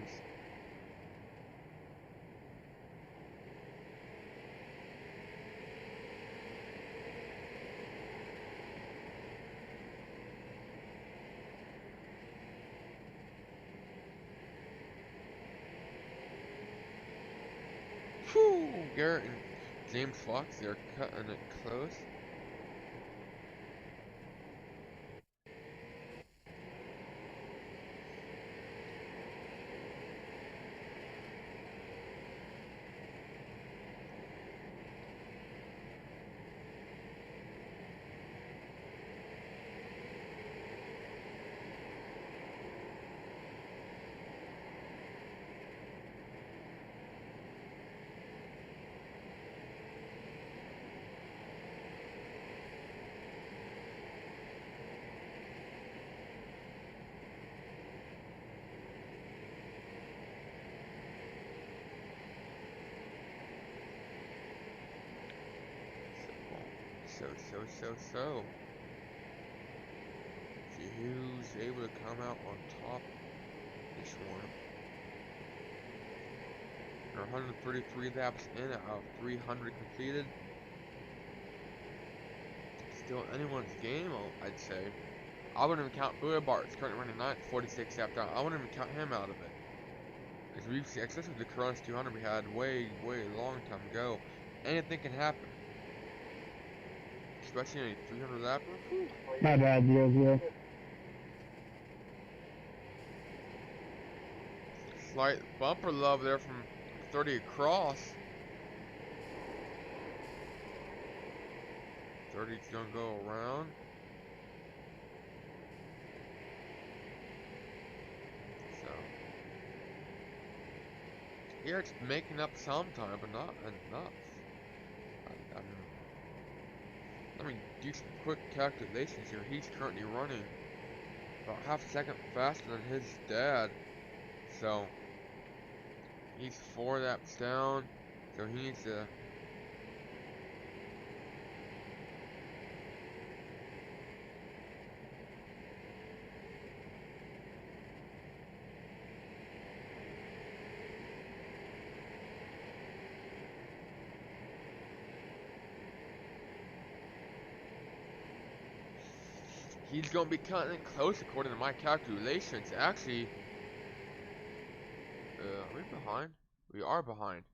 Whew, Garrett and James Fox, they're cutting it close. So. See who's able to come out on top this one. There are 133 laps in out of 300 completed. Still anyone's game, I'd say. I wouldn't even count Boulevard. It's currently running 9th, 46 laps down. I wouldn't even count him out of it. As we've seen, especially with the Coronas 200 we had way long time ago. Anything can happen. Especially in a 300 lapper. My bad, 0-0. Slight bumper love there from 30 across. 30's gonna go around. So yeah, it's making up sometime, but not enough. Let me do some quick calculations here. He's currently running about half a second faster than his dad. So he's 4 laps down. So he needs to he's gonna be cutting it close according to my calculations. Actually, are we behind? We are behind.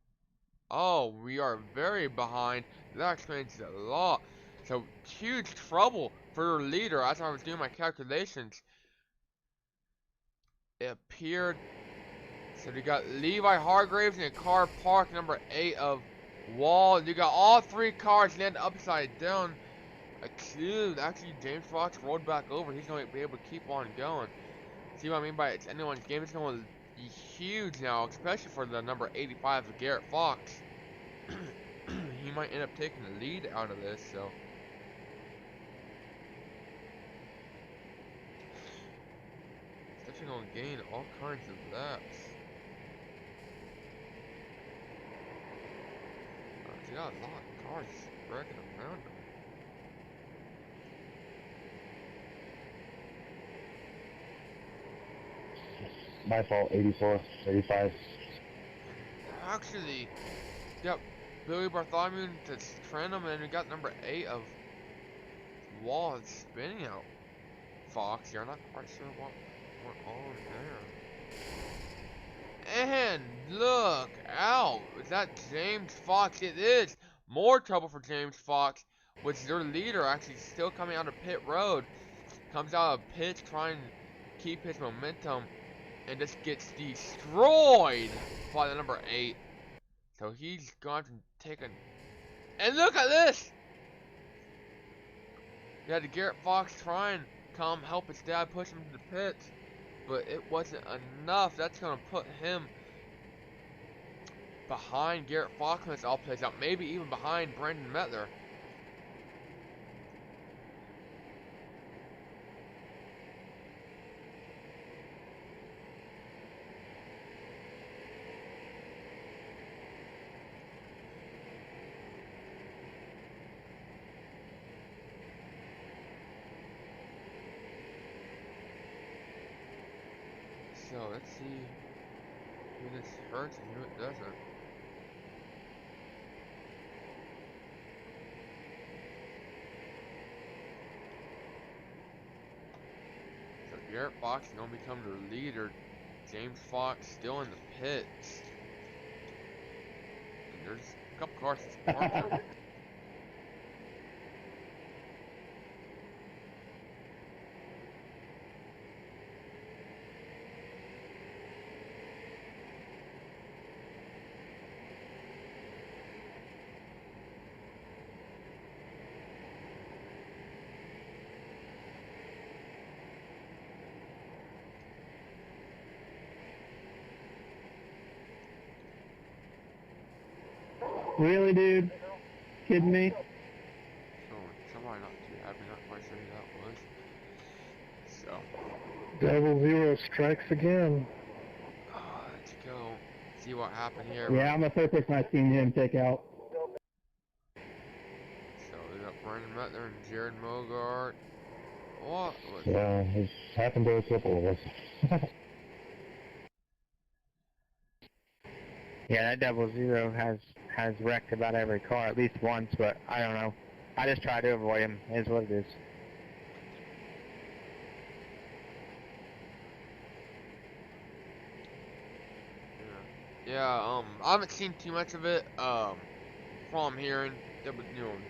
Oh, we are very behind. That explains a lot. So huge trouble for the leader. As I was doing my calculations, it appeared. So you got Levi Hargraves in car park number 8 of Wall. You got all 3 cars land upside down. Actually, James Fox rolled back over. He's going to be able to keep on going. See what I mean by it's anyone's game? It's going to be huge now, especially for the number 85 of Garrett Fox. He might end up taking the lead out of this, so. Definitely going to gain all kinds of laps. You got a lot of cars wrecking around him. My fault, 84, 85. Actually, yep, Billy Bartholomew to trend him, and we got number 8 of Wall spinning out Fox. You're not quite sure what we're on there. And look out! Is that James Fox? It is! More trouble for James Fox, which their leader actually still coming out of pit road. Comes out of pits trying to keep his momentum. And just gets destroyed by the number 8. So he's gone to take a... And look at this! You had Garrett Fox try and come help his dad push him to the pits. But it wasn't enough. That's going to put him behind Garrett Fox when this all plays out. Maybe even behind Brandon Metler. let's see who this hurts and who it doesn't. So Garrett Fox is gonna become the leader. James Fox still in the pits. And there's a couple cars that's parked. Really, dude? Kidding me? So somebody not too happy, not quite sure who that was. So Double zero strikes again. let's go see what happened here. Yeah, I'm the first person I've seen him take out. So we got Brandon Mettler and Jared Mogart. What was Yeah, it's happened to a couple of us. Yeah, that double zero has wrecked about every car at least once, but I don't know. I just try to avoid him. Is what it is. Yeah, I haven't seen too much of it. From hearing,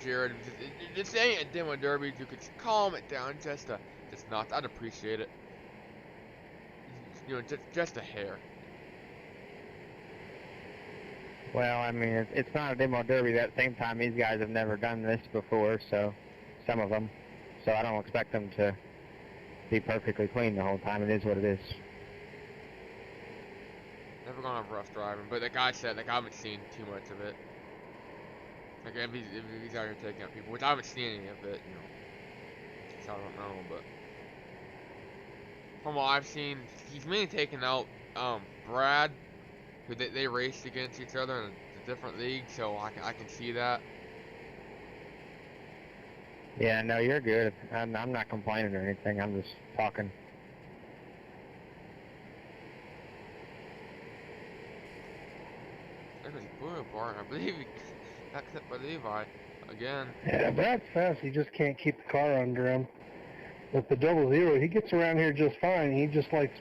Jared, this ain't a demo derby. You could calm it down just not. I'd appreciate it. Just a hair. Well, I mean, it's not a demo derby. At the same time, these guys have never done this before, so some of them. So I don't expect them to be perfectly clean the whole time. It is what it is. Never gonna have rough driving, but the guy said I haven't seen too much of it. Like if he's out here taking out people, which I haven't seen any of it, so I don't know, but from what I've seen, he's mainly taking out Brad, who they raced against each other in a different league, so I can see that. Yeah, no, you're good. I'm not complaining or anything. I'm just talking. There was Boulevard, I believe he got clipped by Levi again. Yeah, Brad's fast. He just can't keep the car under him. With the double zero, he gets around here just fine. He just likes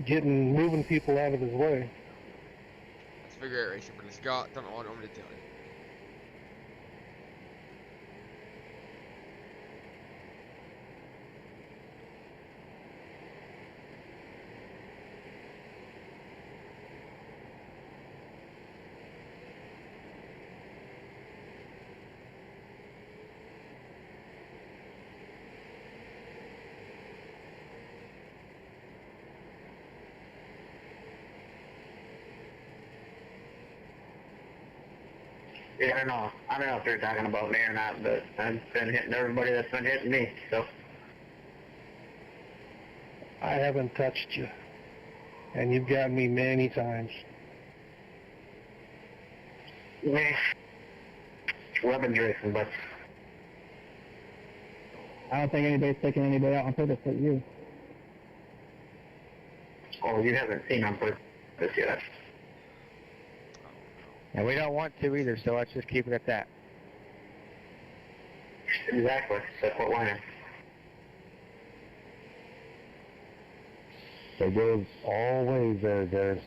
moving people out of his way. That's figure eight racing, but Scott don't know what I'm to tell you. Yeah, I don't know. I don't know if they're talking about me or not, but I've been hitting everybody that's been hitting me, so. I haven't touched you, and you've gotten me many times. Meh. Weapons racing, but I don't think anybody's taking anybody out on purpose but you. oh, you haven't seen on purpose yet. And we don't want to either, so let's just keep it at that. Exactly. That's what went. So goes always there, guys.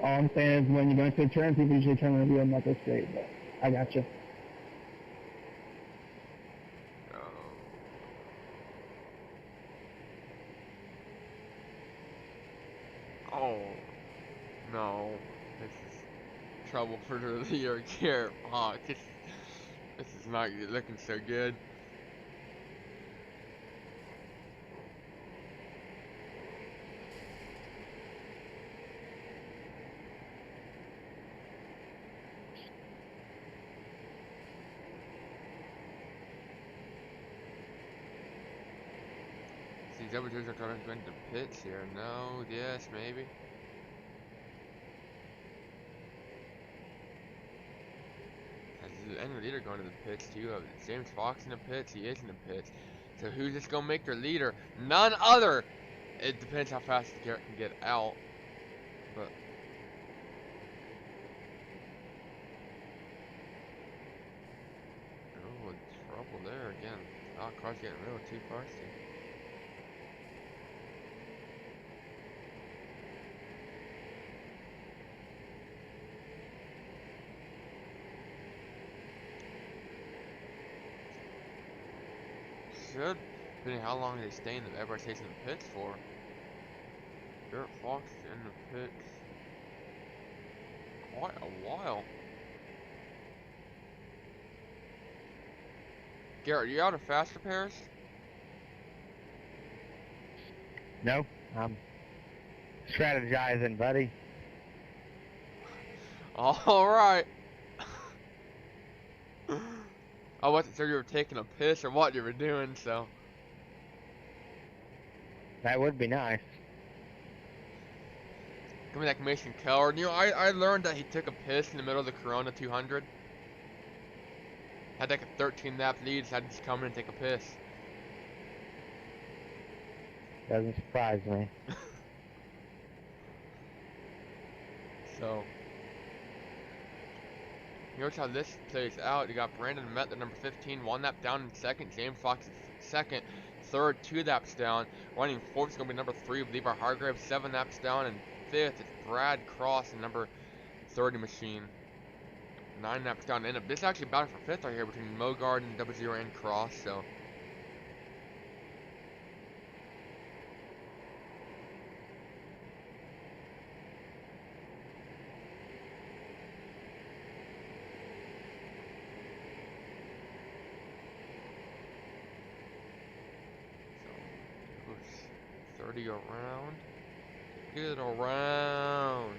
All I'm saying is when you go into a turn, people usually turn the wheel not this straight, but I got you. Oh no, this is trouble for the year here. Oh, this is not looking so good. See, double twos are coming into pits here. No, yes, maybe. Has the end leader going to the pits too? James Fox in the pits. He is in the pits. So who's just gonna make their leader? None other. It depends how fast Garrett can get out, but. Oh, trouble there again. Oh, car's getting real too feisty. Should, depending how long they stay in the everybody stays in the pits for. Garrett Fox is in the pits quite a while. Garrett, you out of fast repairs? No, I'm strategizing, buddy. Alright. I wasn't sure you were taking a piss or what you were doing, so. That would be nice. Give me that Mason Coward. You know, I learned that he took a piss in the middle of the Corona 200. Had like a 13 lap lead, decided to just come in and take a piss. Doesn't surprise me. So, here's how this plays out. You got Brandon Met, the number 15, 1 lap down in second. James Fox second, third, 2 laps down. Running fourth is going to be number 3, Levi Hargrave, 7 laps down. And fifth is Brad Cross, the number 30 machine. 9 laps down. End up. This is actually battle for fifth right here between Mogard and Double Zero and Cross. So. So, 30 around. Get around.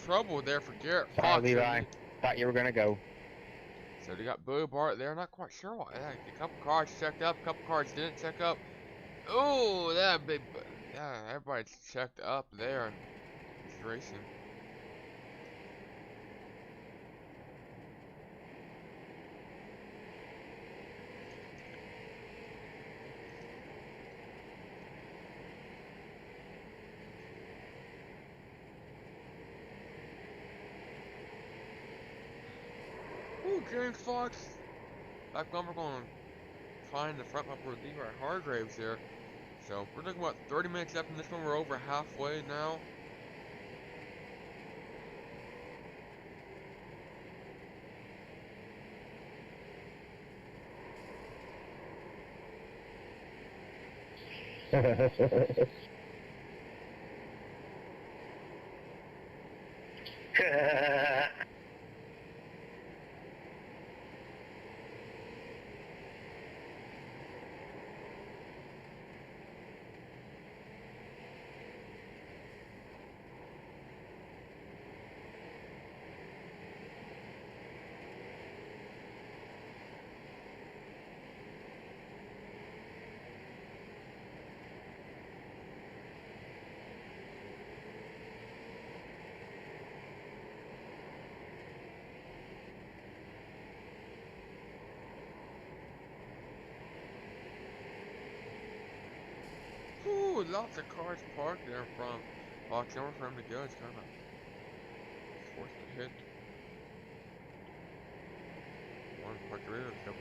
Trouble there for Garrett Sorry, Fox. Levi. Thought you were gonna go. So they got Bo Bart there. Not quite sure why. A couple cars checked up. A couple cars didn't check up. Oh, that big. Yeah, everybody's checked up there. It's racing. Ooh, James Fox. Back on, we're going to find the front bumper with Levi Hargraves there. So, we're looking about 30 minutes left in this one. We're over halfway now. with lots of cars parked there in front. Box nowhere for him to go. It's kind of forced to hit. One parked rear of 0.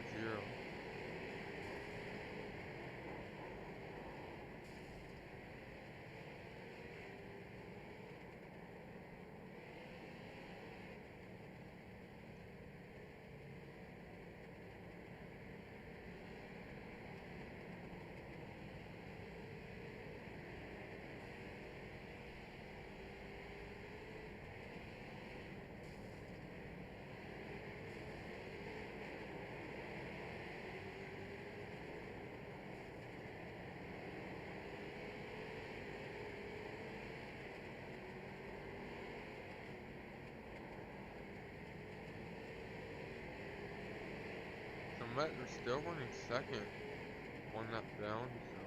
They're still running second, 1 lap down, so.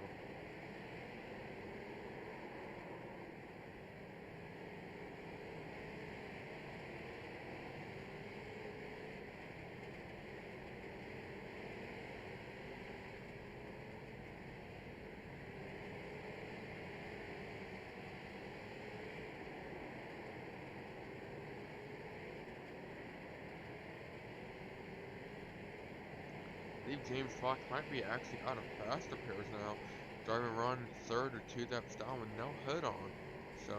I believe James Fox might be actually out of faster pairs now. Driving around 3rd or 2 laps down with no hood on. So.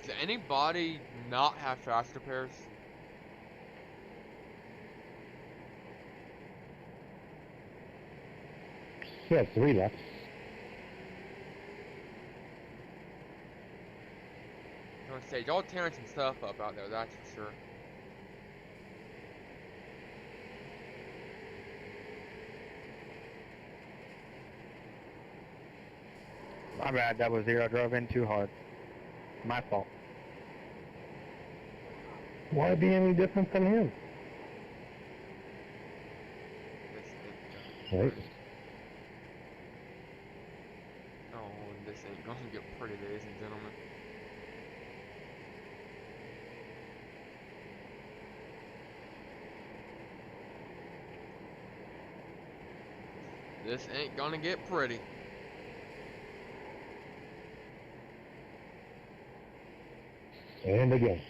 Does anybody not have faster pairs? Yeah, 3 laps. I was gonna say, y'all tearing some stuff up out there, that's for sure. My bad, 0. Drove in too hard. My fault. Why be any different than him? Right. Oh, this ain't gonna get pretty, ladies and gentlemen. This ain't gonna get pretty. And again.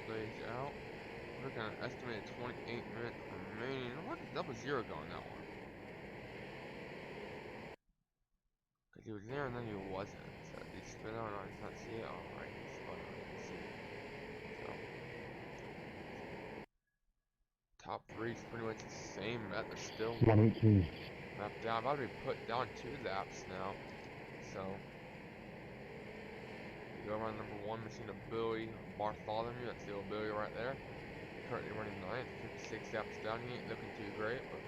Plays out. We're looking at an estimated 28 minutes remaining. What is 0 going that one? Because he was there and then he wasn't. So did he spin out or did not see it? Alright, he spun out. I didn't see it. So. Top 3 is pretty much the same bet. They're still 118. lap down. About to be put down 2 laps now. So. Go around number 1, machine of Billy Bartholomew. That's the old Billy right there. Currently running 9th, 56 laps down. He ain't looking too great, but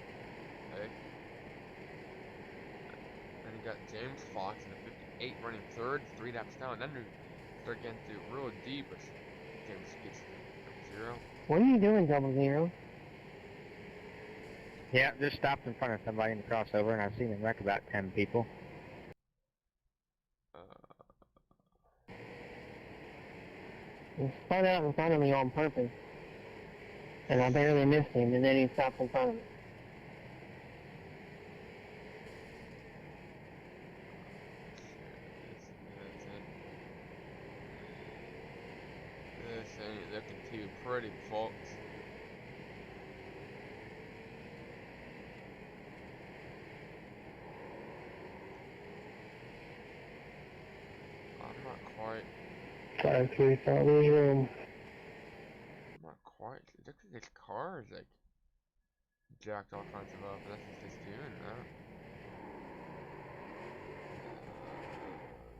hey. Then you got James Fox in the 58 running third, 3 laps down. Then you start getting through real deep as James gets to 0. What are you doing, Double Zero? Yeah, just stopped in front of somebody in the crossover, and I've seen him wreck about 10 people. He spun out in front of me on purpose. And I barely missed him, and then he stopped in front of me. This ain't looking too pretty, folks. I'm not quite. 5-3, thought there was room. I'm not quite. It looks like this car is like jacked all kinds of up. That's just doing that.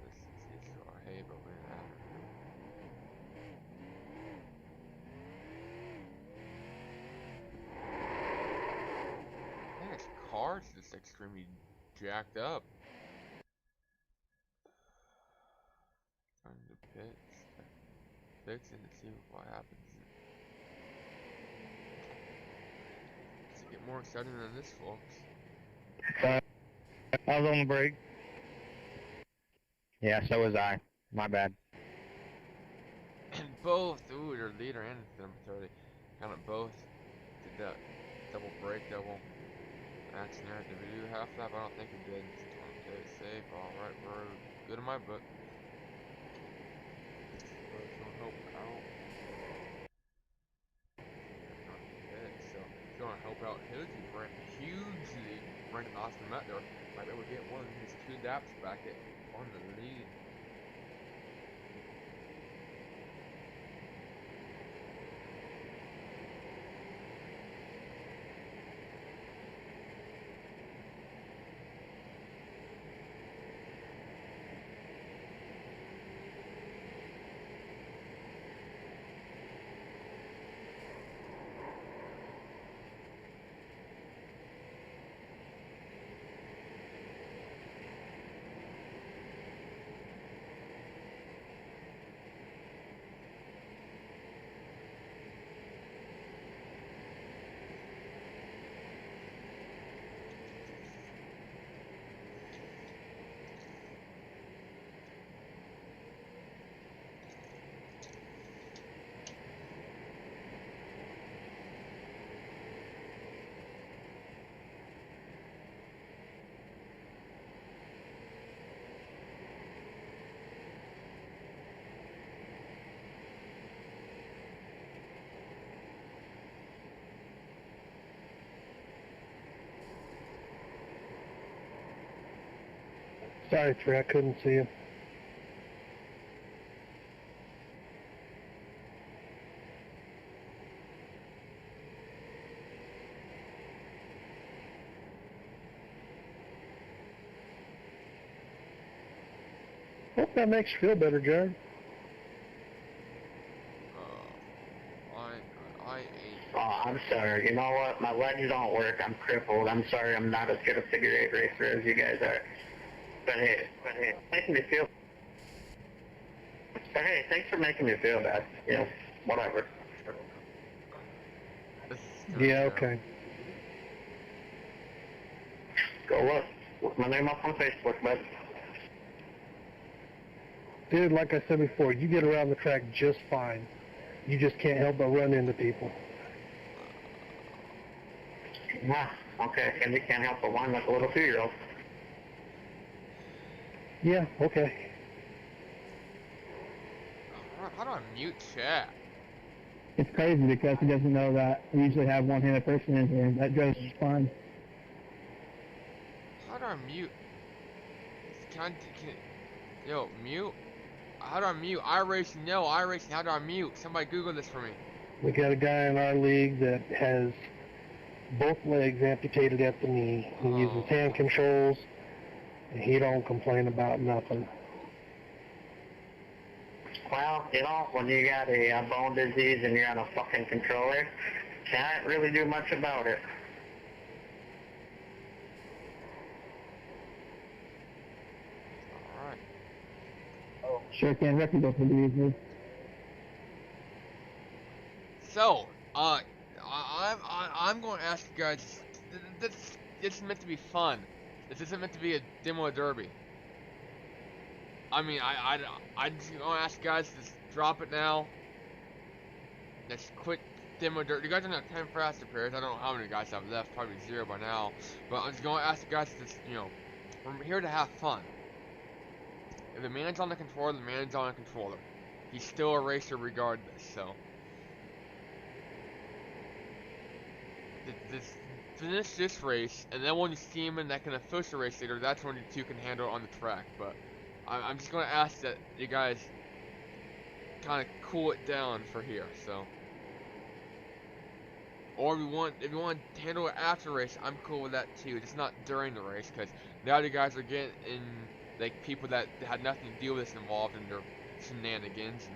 This is so hay, but man. Man, this car is just extremely jacked up. Time to fix it and see what happens. Let's get more exciting than this, folks. I was on the brake. Yeah, so was I. My bad. And both, ooh, their leader and them 30, kind of both did that double break, double action there. Did we do half lap? I don't think we did. Okay, safe. Alright, we're good in my book. Help out. So, if you want to help out hugely Brandon Austin Matt there, might be able to get one of his 2 laps back on the lead. Sorry, Trey, I couldn't see you. Hope that makes you feel better, Jared. I ain't. Oh, I'm sorry. You know what? My legs don't work. I'm crippled. I'm sorry I'm not as good a figure 8 racer as you guys are. But hey, making me feel. But hey, thanks for making me feel bad. You know, whatever. Yeah, okay. Go look my name up on Facebook, bud. Dude, like I said before, you get around the track just fine. You just can't help but run into people. Ah, okay. And you can't help but whine like a little 2-year-old. Yeah, okay. How do I mute chat? It's crazy because he doesn't know that we usually have one-handed person in here. That goes just fine. How do I mute? Yo, mute? How do I mute? iRacing, no, iRacing, how do I mute? Somebody Google this for me. We got a guy in our league that has both legs amputated at the knee. He uses hand controls, and he don't complain about nothing. Well, you know, when you got a bone disease and you're on a fucking controller, can't really do much about it. Sure can. Record go pretty easy. So, I'm going to ask you guys. This is meant to be fun. This isn't meant to be a demo derby. I mean, I just going to ask you guys to just drop it now. Let's quit demo derby. You guys don't have 10 faster pairs. I don't know how many guys have left. Probably 0 by now. But I'm just going to ask you guys to just, we're here to have fun. If the man's on the controller, the man's on the controller. He's still a racer regardless, so. Finish this race, and then when you see him in that kind of official race later, that's when you two can handle it on the track. But I'm just going to ask that you guys kind of cool it down for here, so. Or if you want to handle it after the race, I'm cool with that too. Just not during the race, because now you guys are getting in, like, people that had nothing to do with this involved in their shenanigans.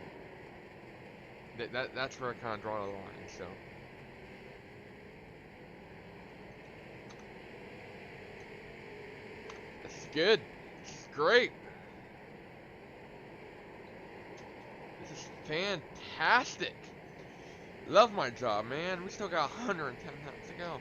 And that's where I kind of draw the line, so. This is good. This is great. This is fantastic. Love my job, man. We still got 110 laps to go.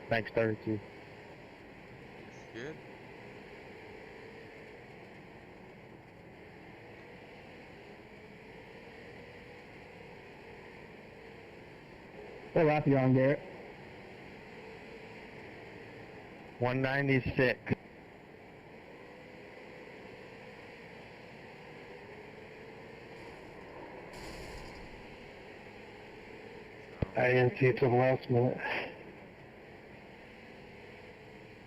Thanks, 32. Good. What lap you on, Garrett? 196. I didn't see it till the last minute.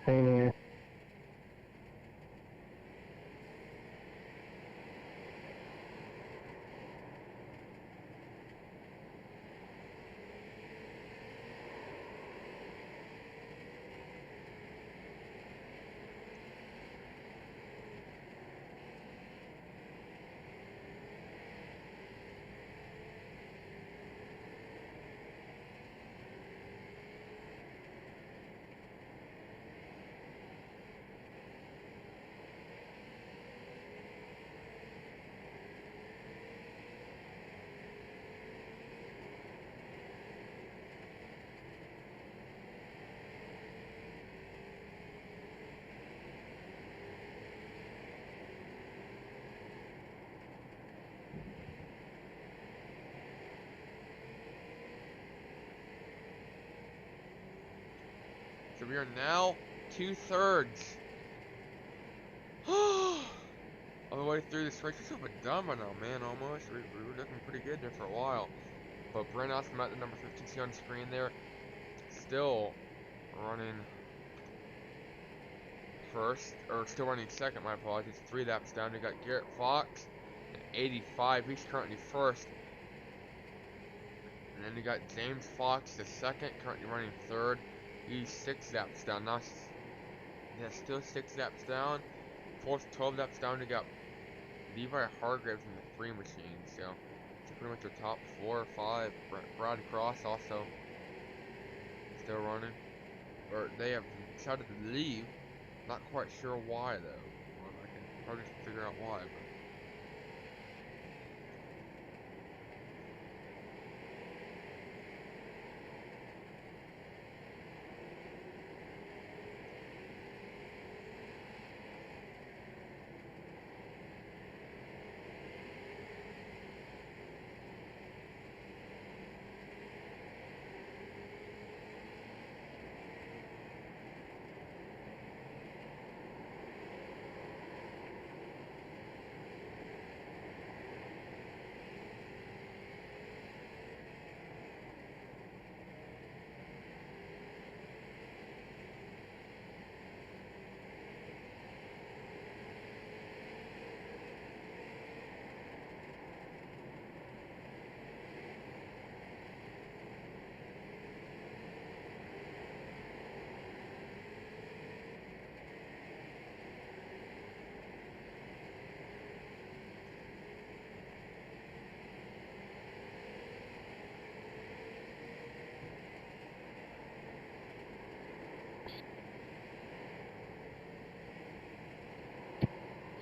Same here. So we are now 2/3 of the way through this race. We're still done by now, man, almost. We were looking pretty good there for a while. But Brent Austin at the number 15 see on screen there. Still running first, or still running second, my apologies. 3 laps down, you got Garrett Fox at 85, he's currently first. And then you got James Fox, the second, currently running third. He's 6 laps down. Now, yeah, still 6 laps down. Fourth, 12 laps down, you got Levi Hargraves in the 3 machine. So, it's pretty much the top 4 or 5. Brad Cross also still running. Or they have decided to leave. Not quite sure why though. Well, I can probably figure out why. But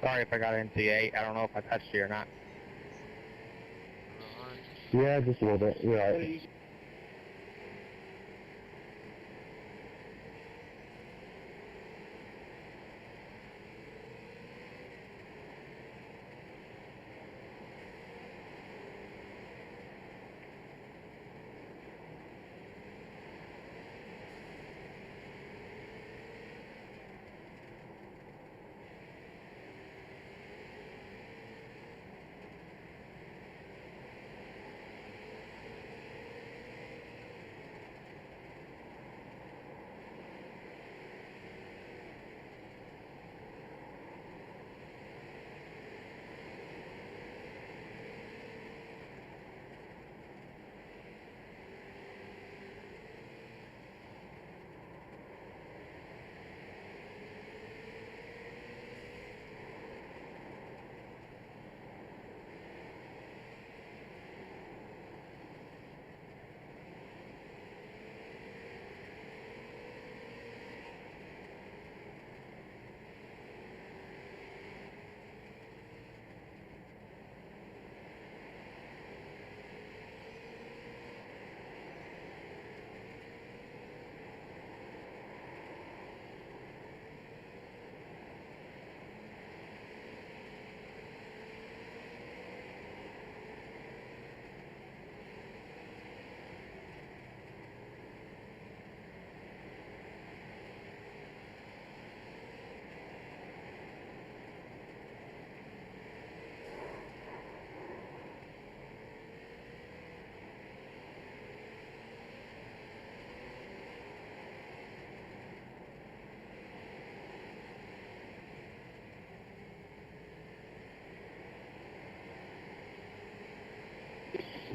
Sorry if I got into the 8. I don't know if I touched you or not. Yeah, just a little bit. You're right.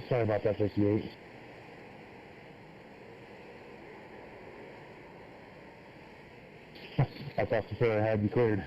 Sorry about that, 58. I thought for sure I had you cleared.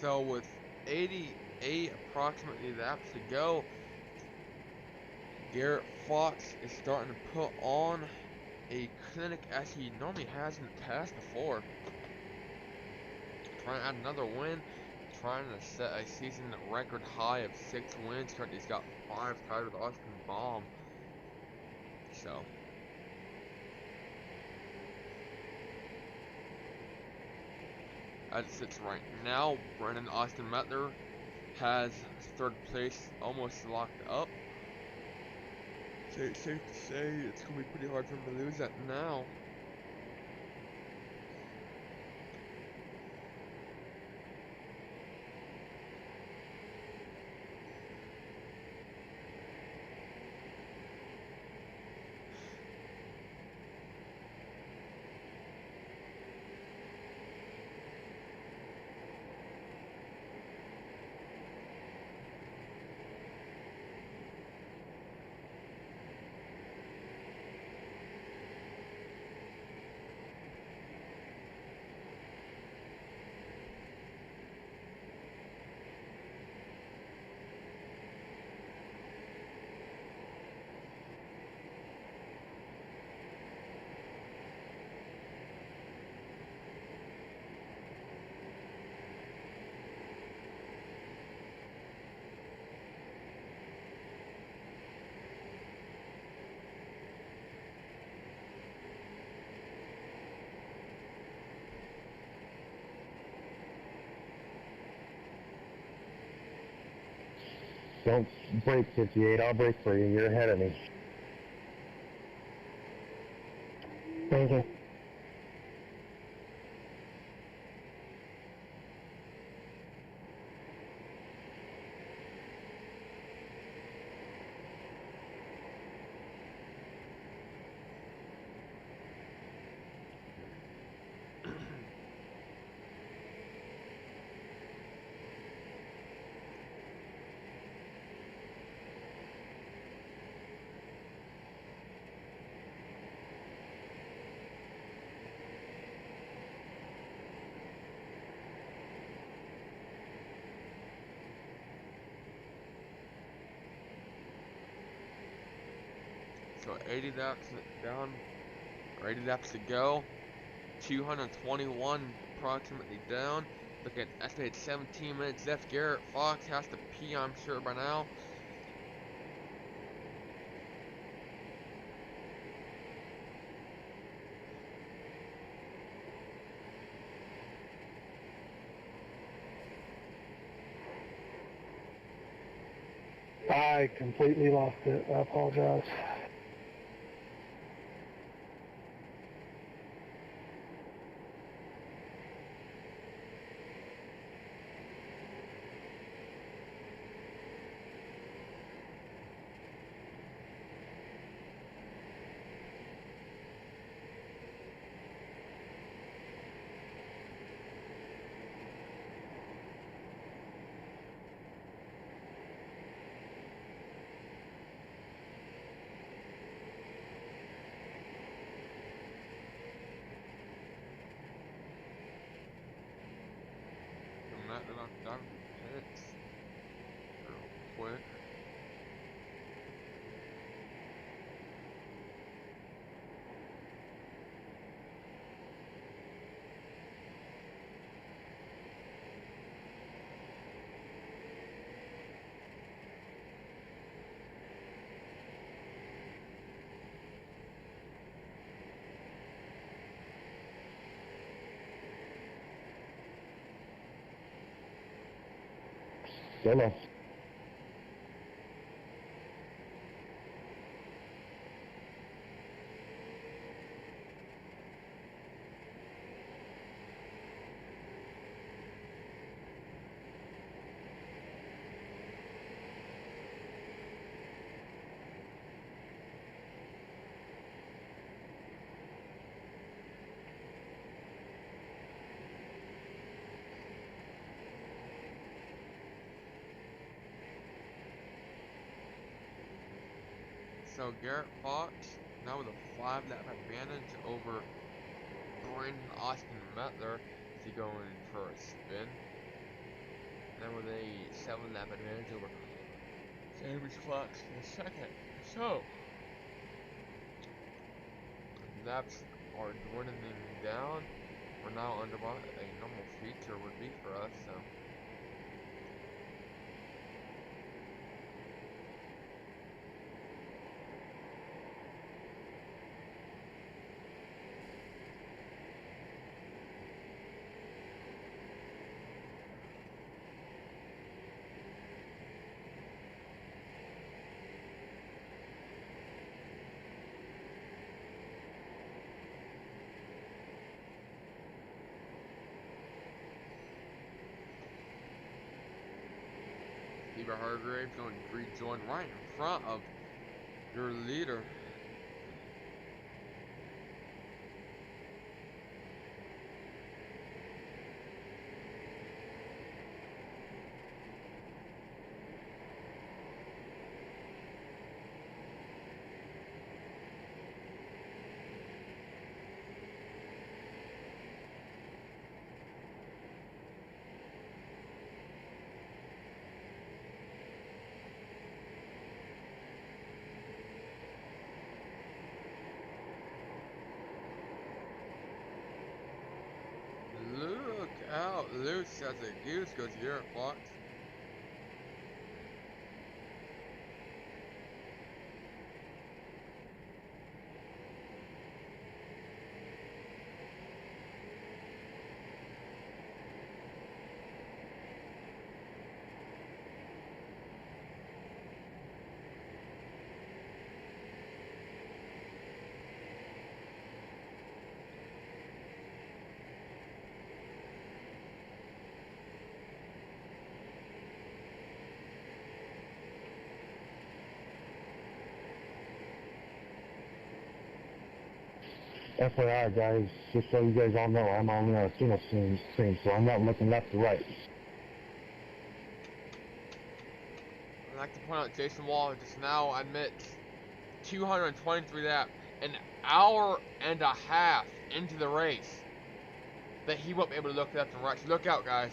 so with 88 approximately laps to go, Garrett Fox is starting to put on a clinic as he normally has in the past before. Trying to add another win, trying to set a season record high of 6 wins. Currently, he's got 5 tied with Austin Baum. So, as it sits right now, Brennan Austin Mettler has 3rd place almost locked up. So it's safe to say it's going to be pretty hard for him to lose that now. Don't break 58. I'll break for you. You're ahead of me. Thank you. So 80 laps down, or 80 laps to go. 221 approximately down. Look at estimated 17 minutes left. Garrett Fox has to pee, I'm sure, by now. I completely lost it. I apologize. They're not done pits real quick. Solo. So Garrett Fox now with a 5-lap advantage over Brandon Austin Mettler as he going for a spin. Then with a 7-lap advantage over James Fox in the second. So laps are dwindling down. We're now under what a normal feature would be for us. So Steve Hargrave going to rejoin right in front of your leader. Look out, loose as a goose goes Garrett Fox. FYI, guys, just so you guys all know, I'm only on a single screen, so I'm not looking left to right. I'd like to point out Jason Wall just now admits 223 laps, an hour and a half into the race, that he won't be able to look left and right. So look out, guys.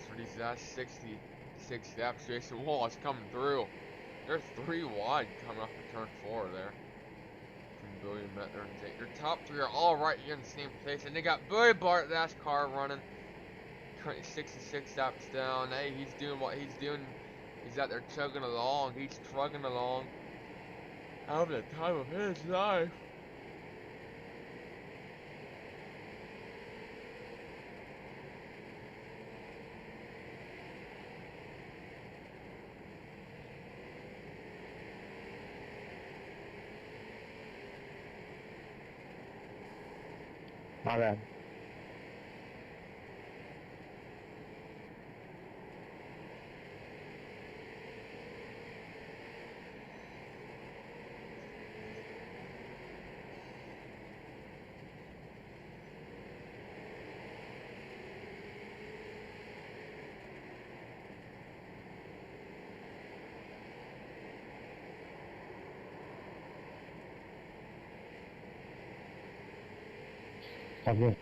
For these last 66 laps, Jason Wall is coming through. They're 3 wide coming off of turn 4 there. From Billy Mettler and Jake. Their top 3 are all right here in the same place. And they got Billy Bart, last car running. Currently 66 laps down. Hey, he's doing what he's doing. He's out there chugging along. He's trugging along. Having the time of his life. My bad. Okay.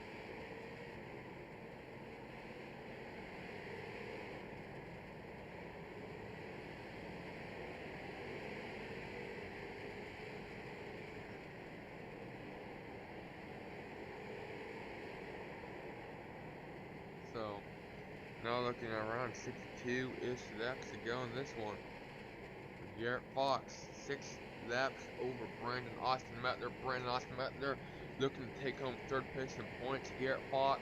So, now looking around 62-ish laps to go in this one. Garrett Fox, 6 laps over Brandon Austin Mettler. Brandon Austin Mettler looking to take home third place in points. Garrett Fox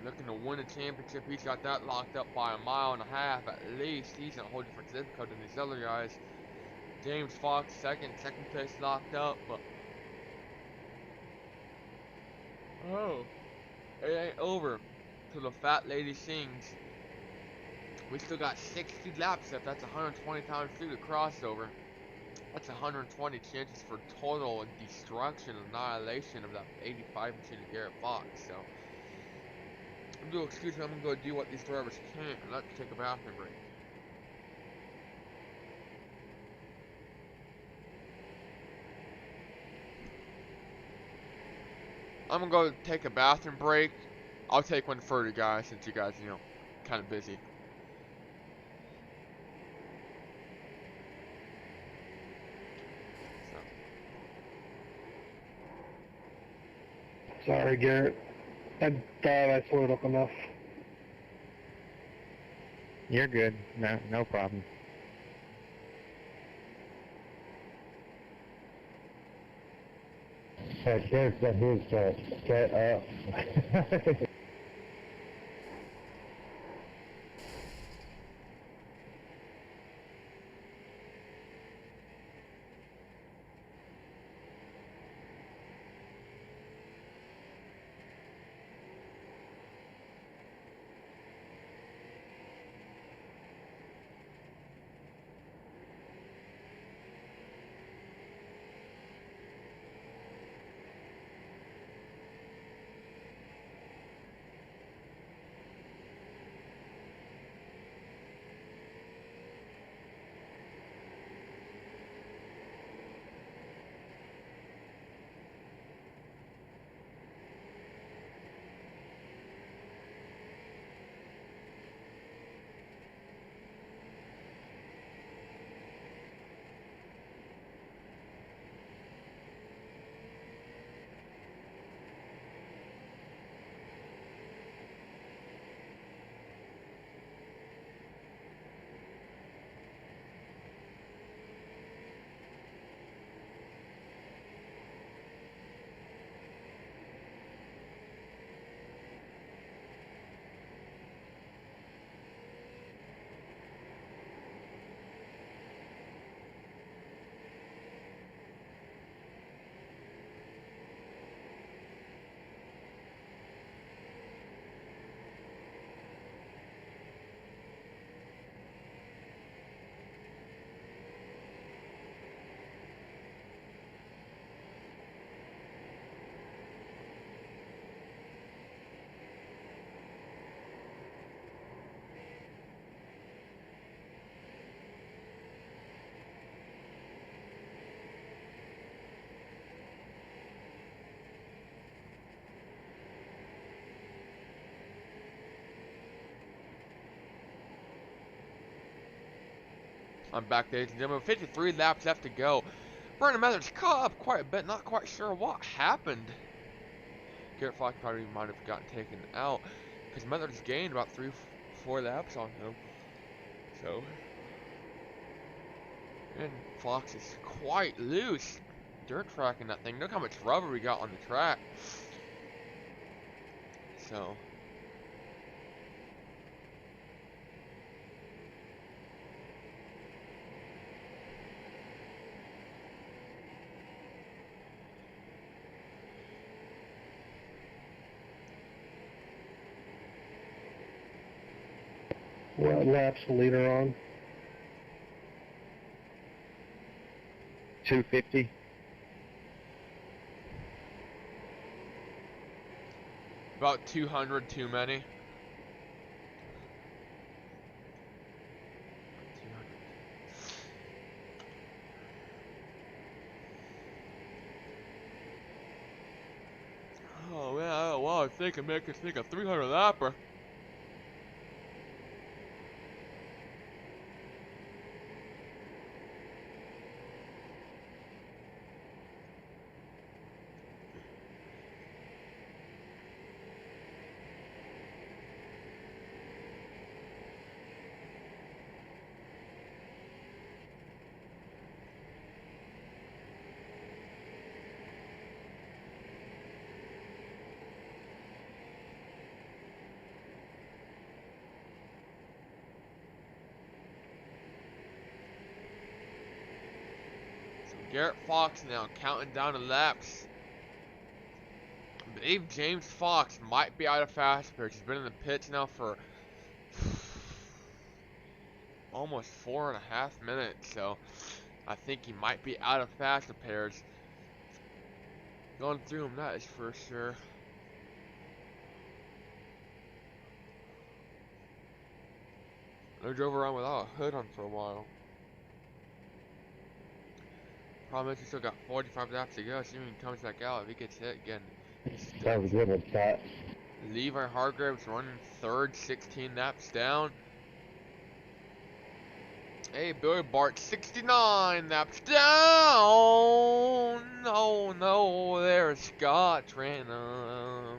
looking to win a championship. He's got that locked up by 1.5 miles at least. He's in a whole different zip code than these other guys. James Fox, second place locked up, but oh, it ain't over till the fat lady sings. We still got 60 laps left. That's 120 times through the crossover. That's 120 chances for total destruction, annihilation of that 85 machine of Garrett Fox. So, excuse me, I'm gonna go do what these drivers can't, and let's take a bathroom break. I'm gonna go take a bathroom break. I'll take one for you guys since you guys, kind of busy. Sorry, Garrett. I thought I slowed up enough. You're good. No problem. Garrett's got his set up. I'm back, ladies and gentlemen. 53 laps left to go. Brandon Mathers caught up quite a bit. Not quite sure what happened. Garrett Fox probably might have gotten taken out because Mathers gained about 3-4 laps on him. So, and Fox is quite loose. Dirt tracking that thing. Look how much rubber we got on the track. So. What lap's the leader on? 250. About 200 too many. Oh man, well, I think I make us think a 300 lapper. Garrett Fox now counting down the laps. I believe James Fox might be out of fast pairs. He's been in the pits now for almost 4.5 minutes, so I think he might be out of fast pairs. Going through him, that is for sure. I drove around without a hood on for a while. Problem is, he still got 45 laps to go. See when he comes back out. If he gets hit again, That was good with that. Levi Hargraves running third, 16 laps down. Hey, Billy Bart, 69 laps down. Oh no, there's Scott Tranum.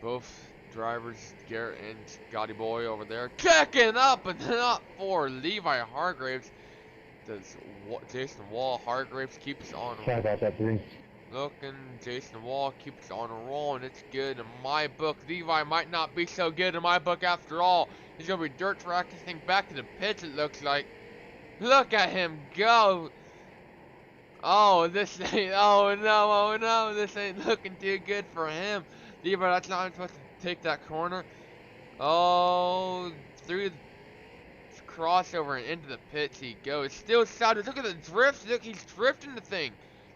Both drivers, Garrett and Scotty Boy over there, checking up, and not for Levi Hargraves. Does Jason Wall Hargraves keeps on Sorry about that, Bree. looking. Jason Wall keeps on a roll, and it's good in my book. Levi might not be so good in my book after all. He's gonna be dirt track this thing back to the pits, it looks like. Look at him go! Oh, this ain't, oh no, this ain't looking too good for him. Levi, that's not supposed to take that corner. Oh, through the crossover and into the pits he goes. Still solid. Look at the drift. Look, he's drifting the thing.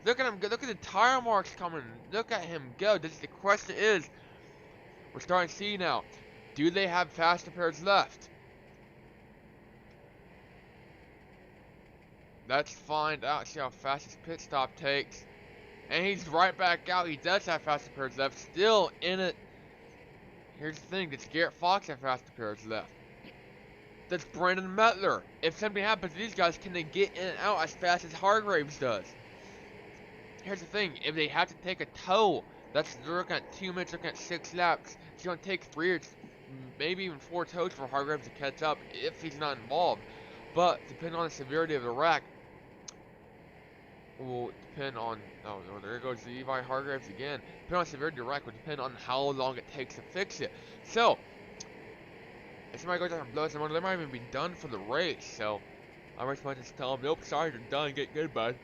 Look at him go. Look at the tire marks coming. Look at him go. The question is, we're starting to see now, do they have faster pairs left? Let's find out. See how fast his pit stop takes. And he's right back out. He does have faster pairs left. Still in it. Here's the thing. Does Garrett Fox have faster pairs left? That's Brandon Mettler. If something happens to these guys, can they get in and out as fast as Hargraves does? Here's the thing. If they have to take a tow, they're looking at 2 minutes, looking at 6 laps. It's going to take 3 or maybe even 4 tows for Hargraves to catch up if he's not involved. But depending on the severity of the wreck, will depend on, oh, there goes Levi Hargraves again. Depending on the severity of the wreck will depend on how long it takes to fix it. So, if somebody goes out and blows them under, they might even be done for the race. So, I might just tell them, nope, sorry, you're done, get good, bud.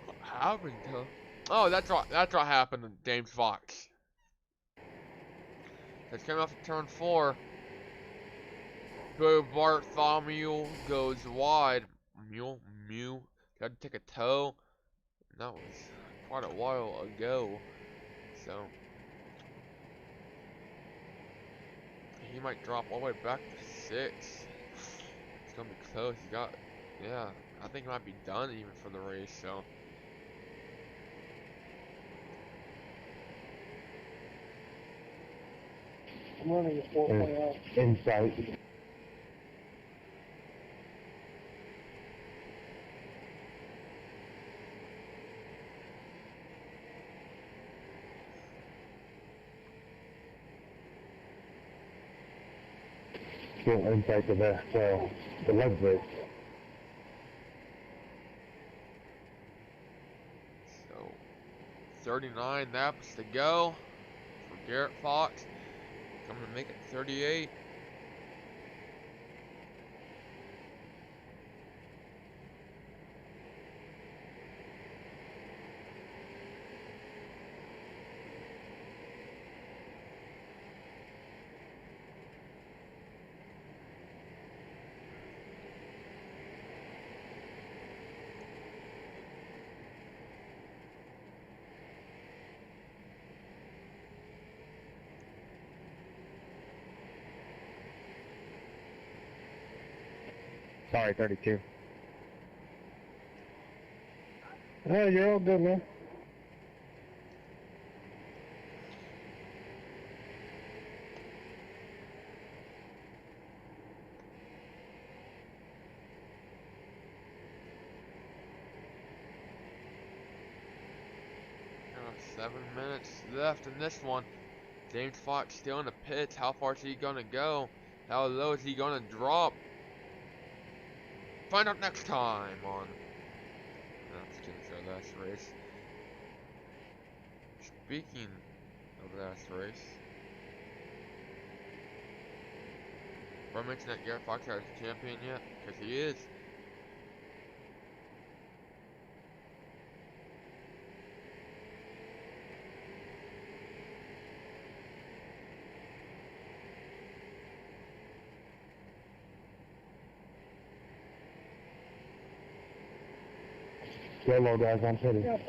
What happened to? Oh, that's what happened to James Fox. It's coming off of turn 4. Bartholomew goes wide. Mew. Got to take a tow. That was quite a while ago. So he might drop all the way back to 6. It's gonna be close. He got, yeah. I think he might be done even for the race. So. I'm running a 4.0. Insight. Still insight to the leg brace. So 39 laps to go for Garrett Fox. Coming to make it 38. Sorry, 32. Oh, you're all good, man. Now 7 minutes left in this one. James Fox still in the pits. How far is he gonna go? How low is he gonna drop? Find out next time on our last race. Speaking of last race, have I mentioned that Garrett Fox is champion yet? Because he is. Yellow guys, I'm hitting.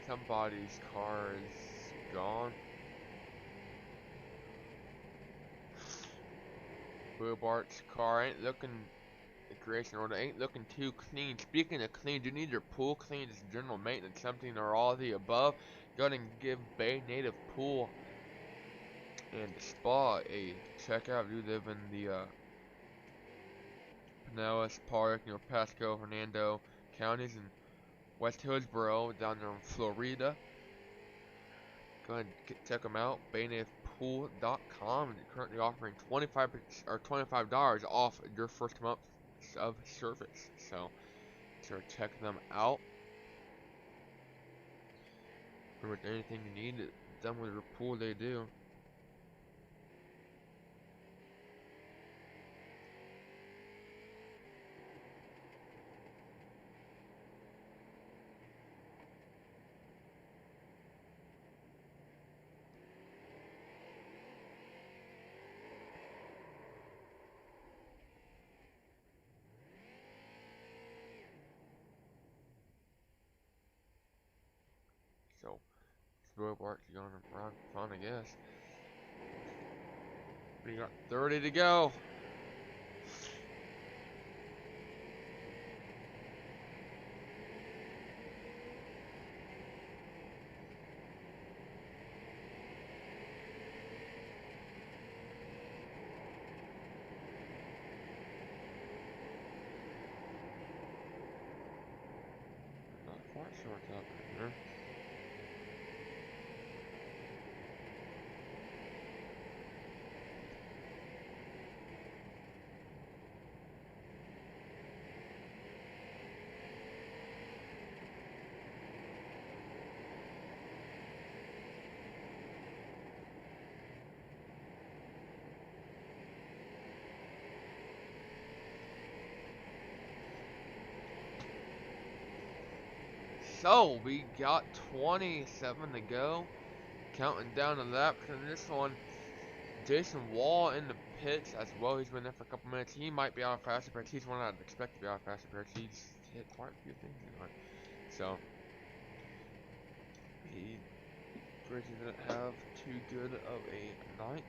Somebody's car is gone. Bobart's car ain't looking, the creation order ain't looking too clean. Speaking of clean, do you need your pool cleaned as general maintenance, something or all of the above? Go ahead and give Bay Native Pool and Spa a check out. You live in the Pinellas, Park, Pasco, Hernando counties, and West Hillsboro down there in Florida. Go ahead and check them out. BayNativePool.com. They're currently offering $25 off your first month of service. So check them out. Remember, anything you need done with your pool, they do. So, Spielberg's going around fun, I guess. We got 30 to go. Not quite sure what's happening here. So, we got 27 to go. Counting down the laps in this one. Jason Wall in the pits as well. He's been there for a couple minutes. He might be out of faster appearance. He's one I'd expect to be out of faster appearance. He's hit quite a few things in life. So, he didn't have too good of a night.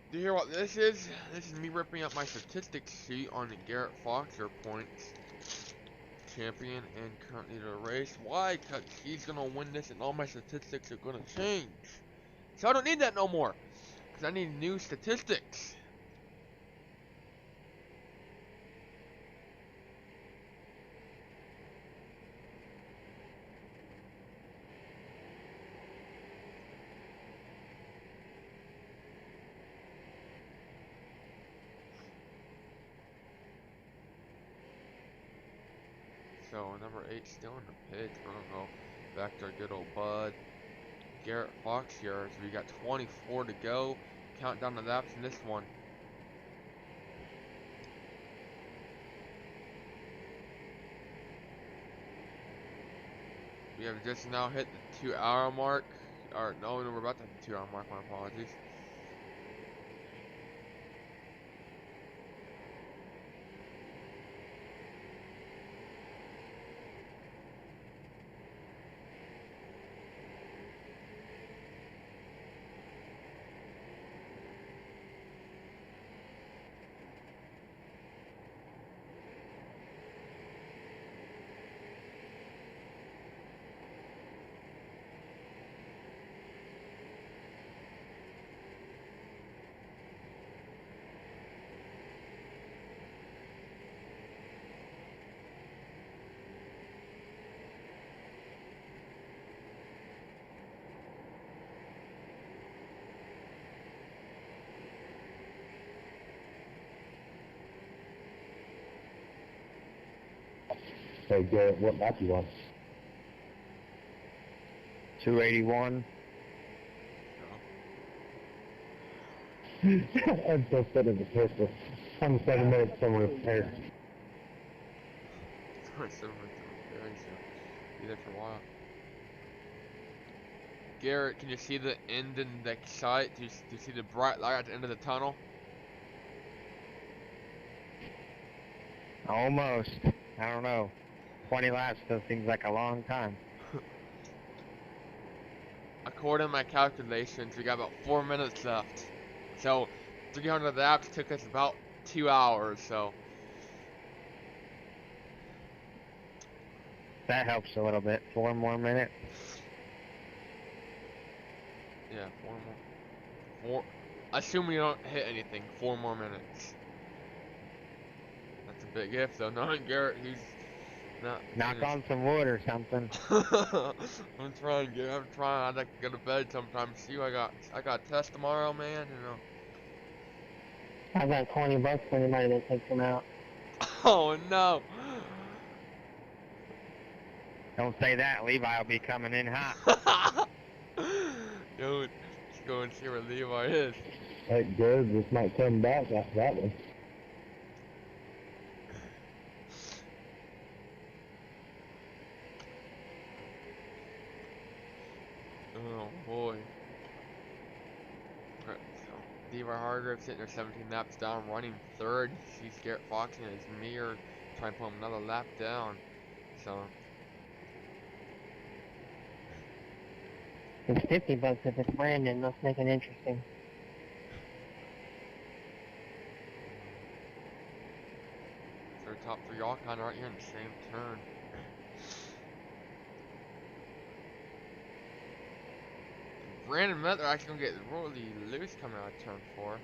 Do you hear what this is? This is me ripping up my statistics sheet on the Garrett Foxer points. Champion and currently the race. Why? Because he's going to win this and all my statistics are going to change. So I don't need that no more. Because I need new statistics. So number 8 still in the pit. We're gonna go back to our good old bud Garrett Fox here. So we got 24 to go. Count down the laps in this one. We have just now hit the 2-hour mark. Or no, we're about to hit the 2-hour mark. My apologies. Hey Garrett, what lap you on? 281. I'm so set in the pit for 27 minutes somewhere there. 27 minutes very soon. Be there for a while. Garrett, can you see the end in the sight? Do you see the bright light at the end of the tunnel? Almost. I don't know. 20 laps still seems like a long time. According to my calculations, we got about 4 minutes left. So, 300 laps took us about 2 hours, so. That helps a little bit. 4 more minutes. Yeah, 4 more. Assuming you don't hit anything, 4 more minutes. That's a big if, though. Knowing Garrett, he's not. Knock on some wood or something. I'm trying, Garrett. I'm trying. I'd like to go to bed sometime. See, I got a test tomorrow, man. You know. I got $20 for anybody that takes him out. Oh no. Don't say that. Levi will be coming in hot. Dude, let's go and see where Levi is. Hey, good. This might come back after that one. Oh boy. Alright, so Levi Hargrave sitting there 17 laps down, running third. Sees Garrett Fox in his mirror, trying to pull him another lap down. So It's $50 if it's Brandon. Let's make it interesting. their top three all kind of right here in the same turn. Brandon Met, they're actually gonna get really loose coming out of turn 4.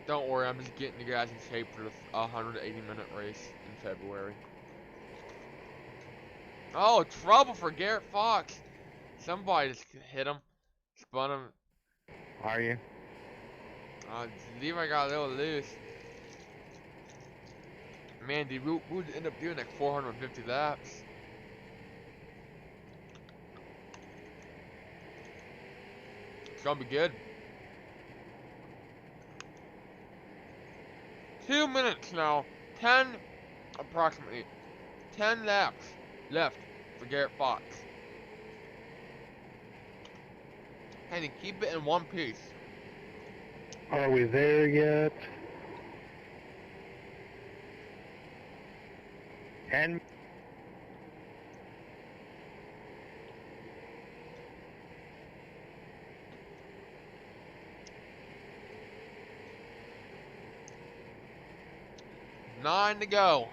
Don't worry, I'm just getting you guys in shape for the 180-minute race in February. Oh, trouble for Garrett Fox. Somebody just hit him, spun him. Are you? Levi got a little loose. Man, dude, we would end up doing like 450 laps. It's gonna be good. 2 minutes now. Approximately 10 laps left for Garrett Fox. And to keep it in one piece. Are we there yet? 10. Nine to go.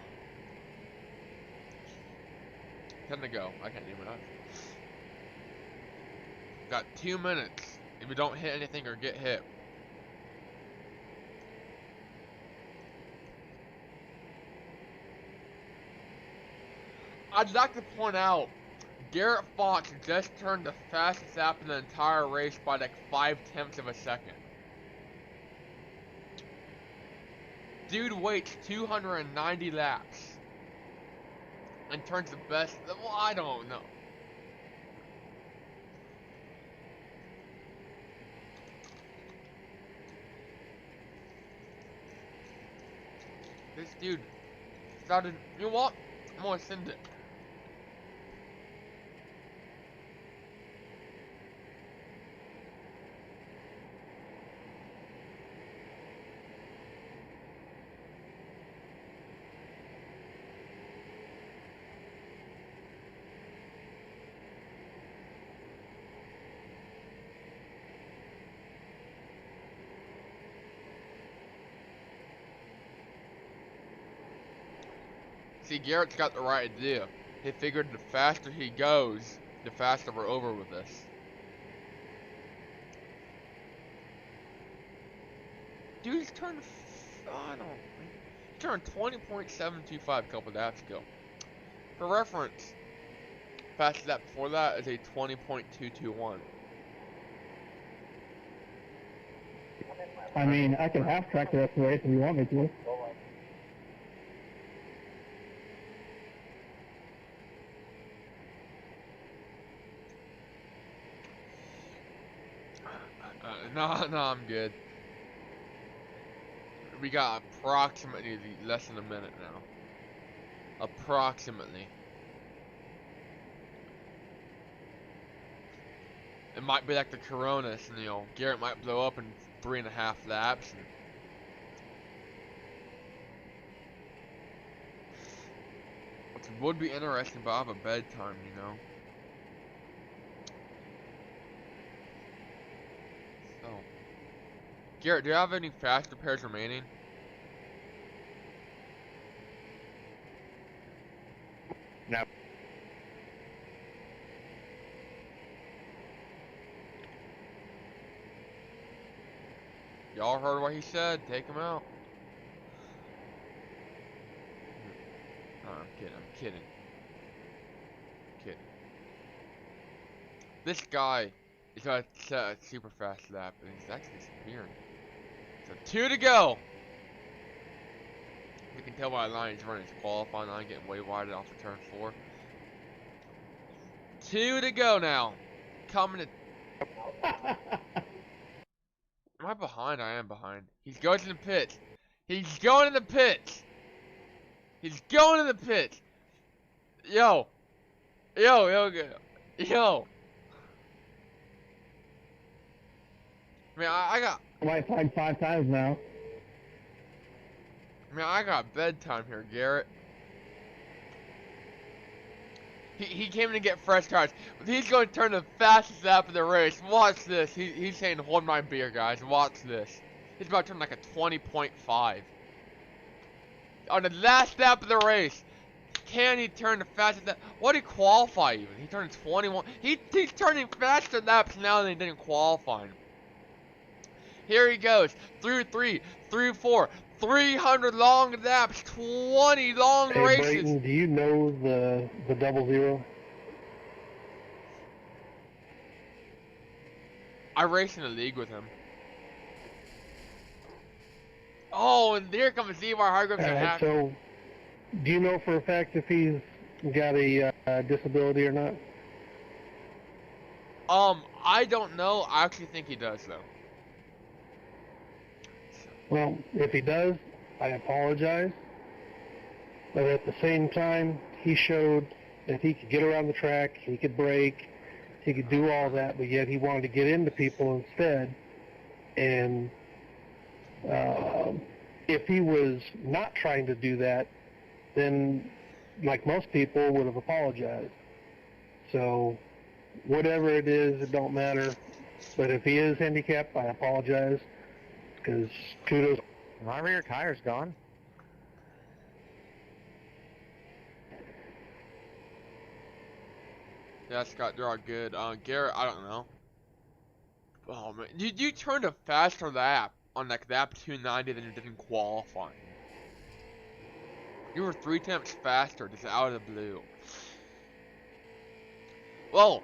10 to go. I can't even know. Got 2 minutes. If we don't hit anything or get hit. I'd like to point out, Garrett Fox just turned the fastest lap in the entire race by like 0.5 of a second. Dude waits 290 laps and turns the best. Well, I don't know. This dude started. You know what? I'm gonna send it. See, Garrett's got the right idea. He figured the faster he goes, the faster we're over with this. Dude, he's turned, I don't know, he turned 20.725 a couple laps ago. For reference, fastest lap before that is a 20.221. I mean, I can half track the rest of the race if you want me to. No, I'm good. We got approximately less than a minute now. Approximately. It might be like the Coronas, and Garrett might blow up in 3.5 laps. Which would be interesting, but I have a bedtime. So, Garrett, do you have any fast repairs remaining? No. Y'all heard what he said. Take him out. No, I'm kidding. This guy is going to set a super fast lap, and he's actually disappearing. So 2 to go. You can tell by the line he's running his qualifying line, getting way wide off of turn 4. 2 to go now. Coming to... Am I behind? I am behind. He's going to the pits. He's going to the pits. He's going to the pits. Yo. Man, I got... White flag 5 times now. Man, I got bedtime here, Garrett. He came in to get fresh tires. He's going to turn the fastest lap of the race. Watch this. He's saying, hold my beer, guys. Watch this. He's about to turn like a 20.5. On the last lap of the race. Can he turn the fastest lap? What did he qualify even? He turned 21. He's turning faster laps now than he did in qualifying. Here he goes. Through 3, through 4. 300 long laps, 20 long races. Brayton, do you know the 00? I race in a league with him. Oh, and there comes Levi Hargreaves. So, do you know for a fact if he's got a disability or not? I don't know. I actually think he does, though. Well, if he does, I apologize. But at the same time, he showed that he could get around the track, he could brake, he could do all that, but yet he wanted to get into people instead. And if he was not trying to do that, then, like most people, would have apologized. So, whatever it is, it don't matter. But if he is handicapped, I apologize. Because kudos. My rear tire's gone. Yeah, Scott, they're all good. Garrett, I don't know. Oh man, you turned a faster lap on like lap 290 than you did in qualifying. You were 3 times faster, just out of the blue. Well,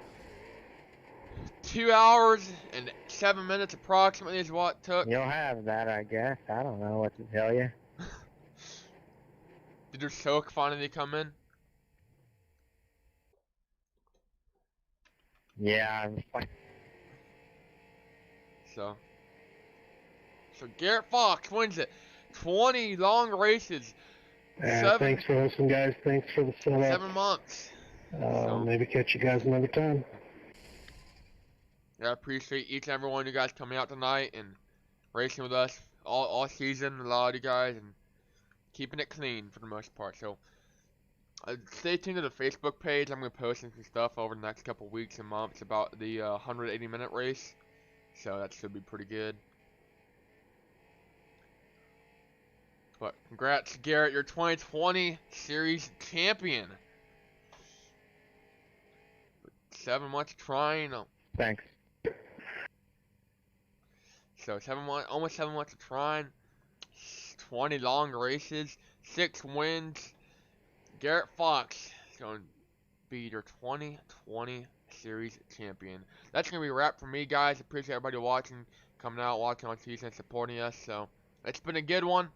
2 hours and 7 minutes approximately is what it took. You'll have that, I guess. I don't know what to tell you. Did your soak finally come in? Yeah, I'm fine. So Garrett Fox wins it. 20 long races. Thanks for hosting, guys. Thanks for the setup. 7 months. Maybe catch you guys another time. Yeah, I appreciate each and every one of you guys coming out tonight and racing with us all season. A lot of you guys and keeping it clean for the most part. So stay tuned to the Facebook page. I'm going to be posting some stuff over the next couple weeks and months about the 180-minute race. So that should be pretty good. But congrats, Garrett, your 2020 series champion. 7 months trying. Thanks. So almost 7 months of trying. 20 long races, 6 wins. Garrett Fox is going to be your 2020 series champion. That's going to be a wrap for me, guys. Appreciate everybody watching, coming out, watching on season, supporting us. So it's been a good one.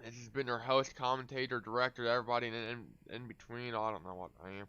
This has been our host, commentator, director, everybody in between. I don't know what I am.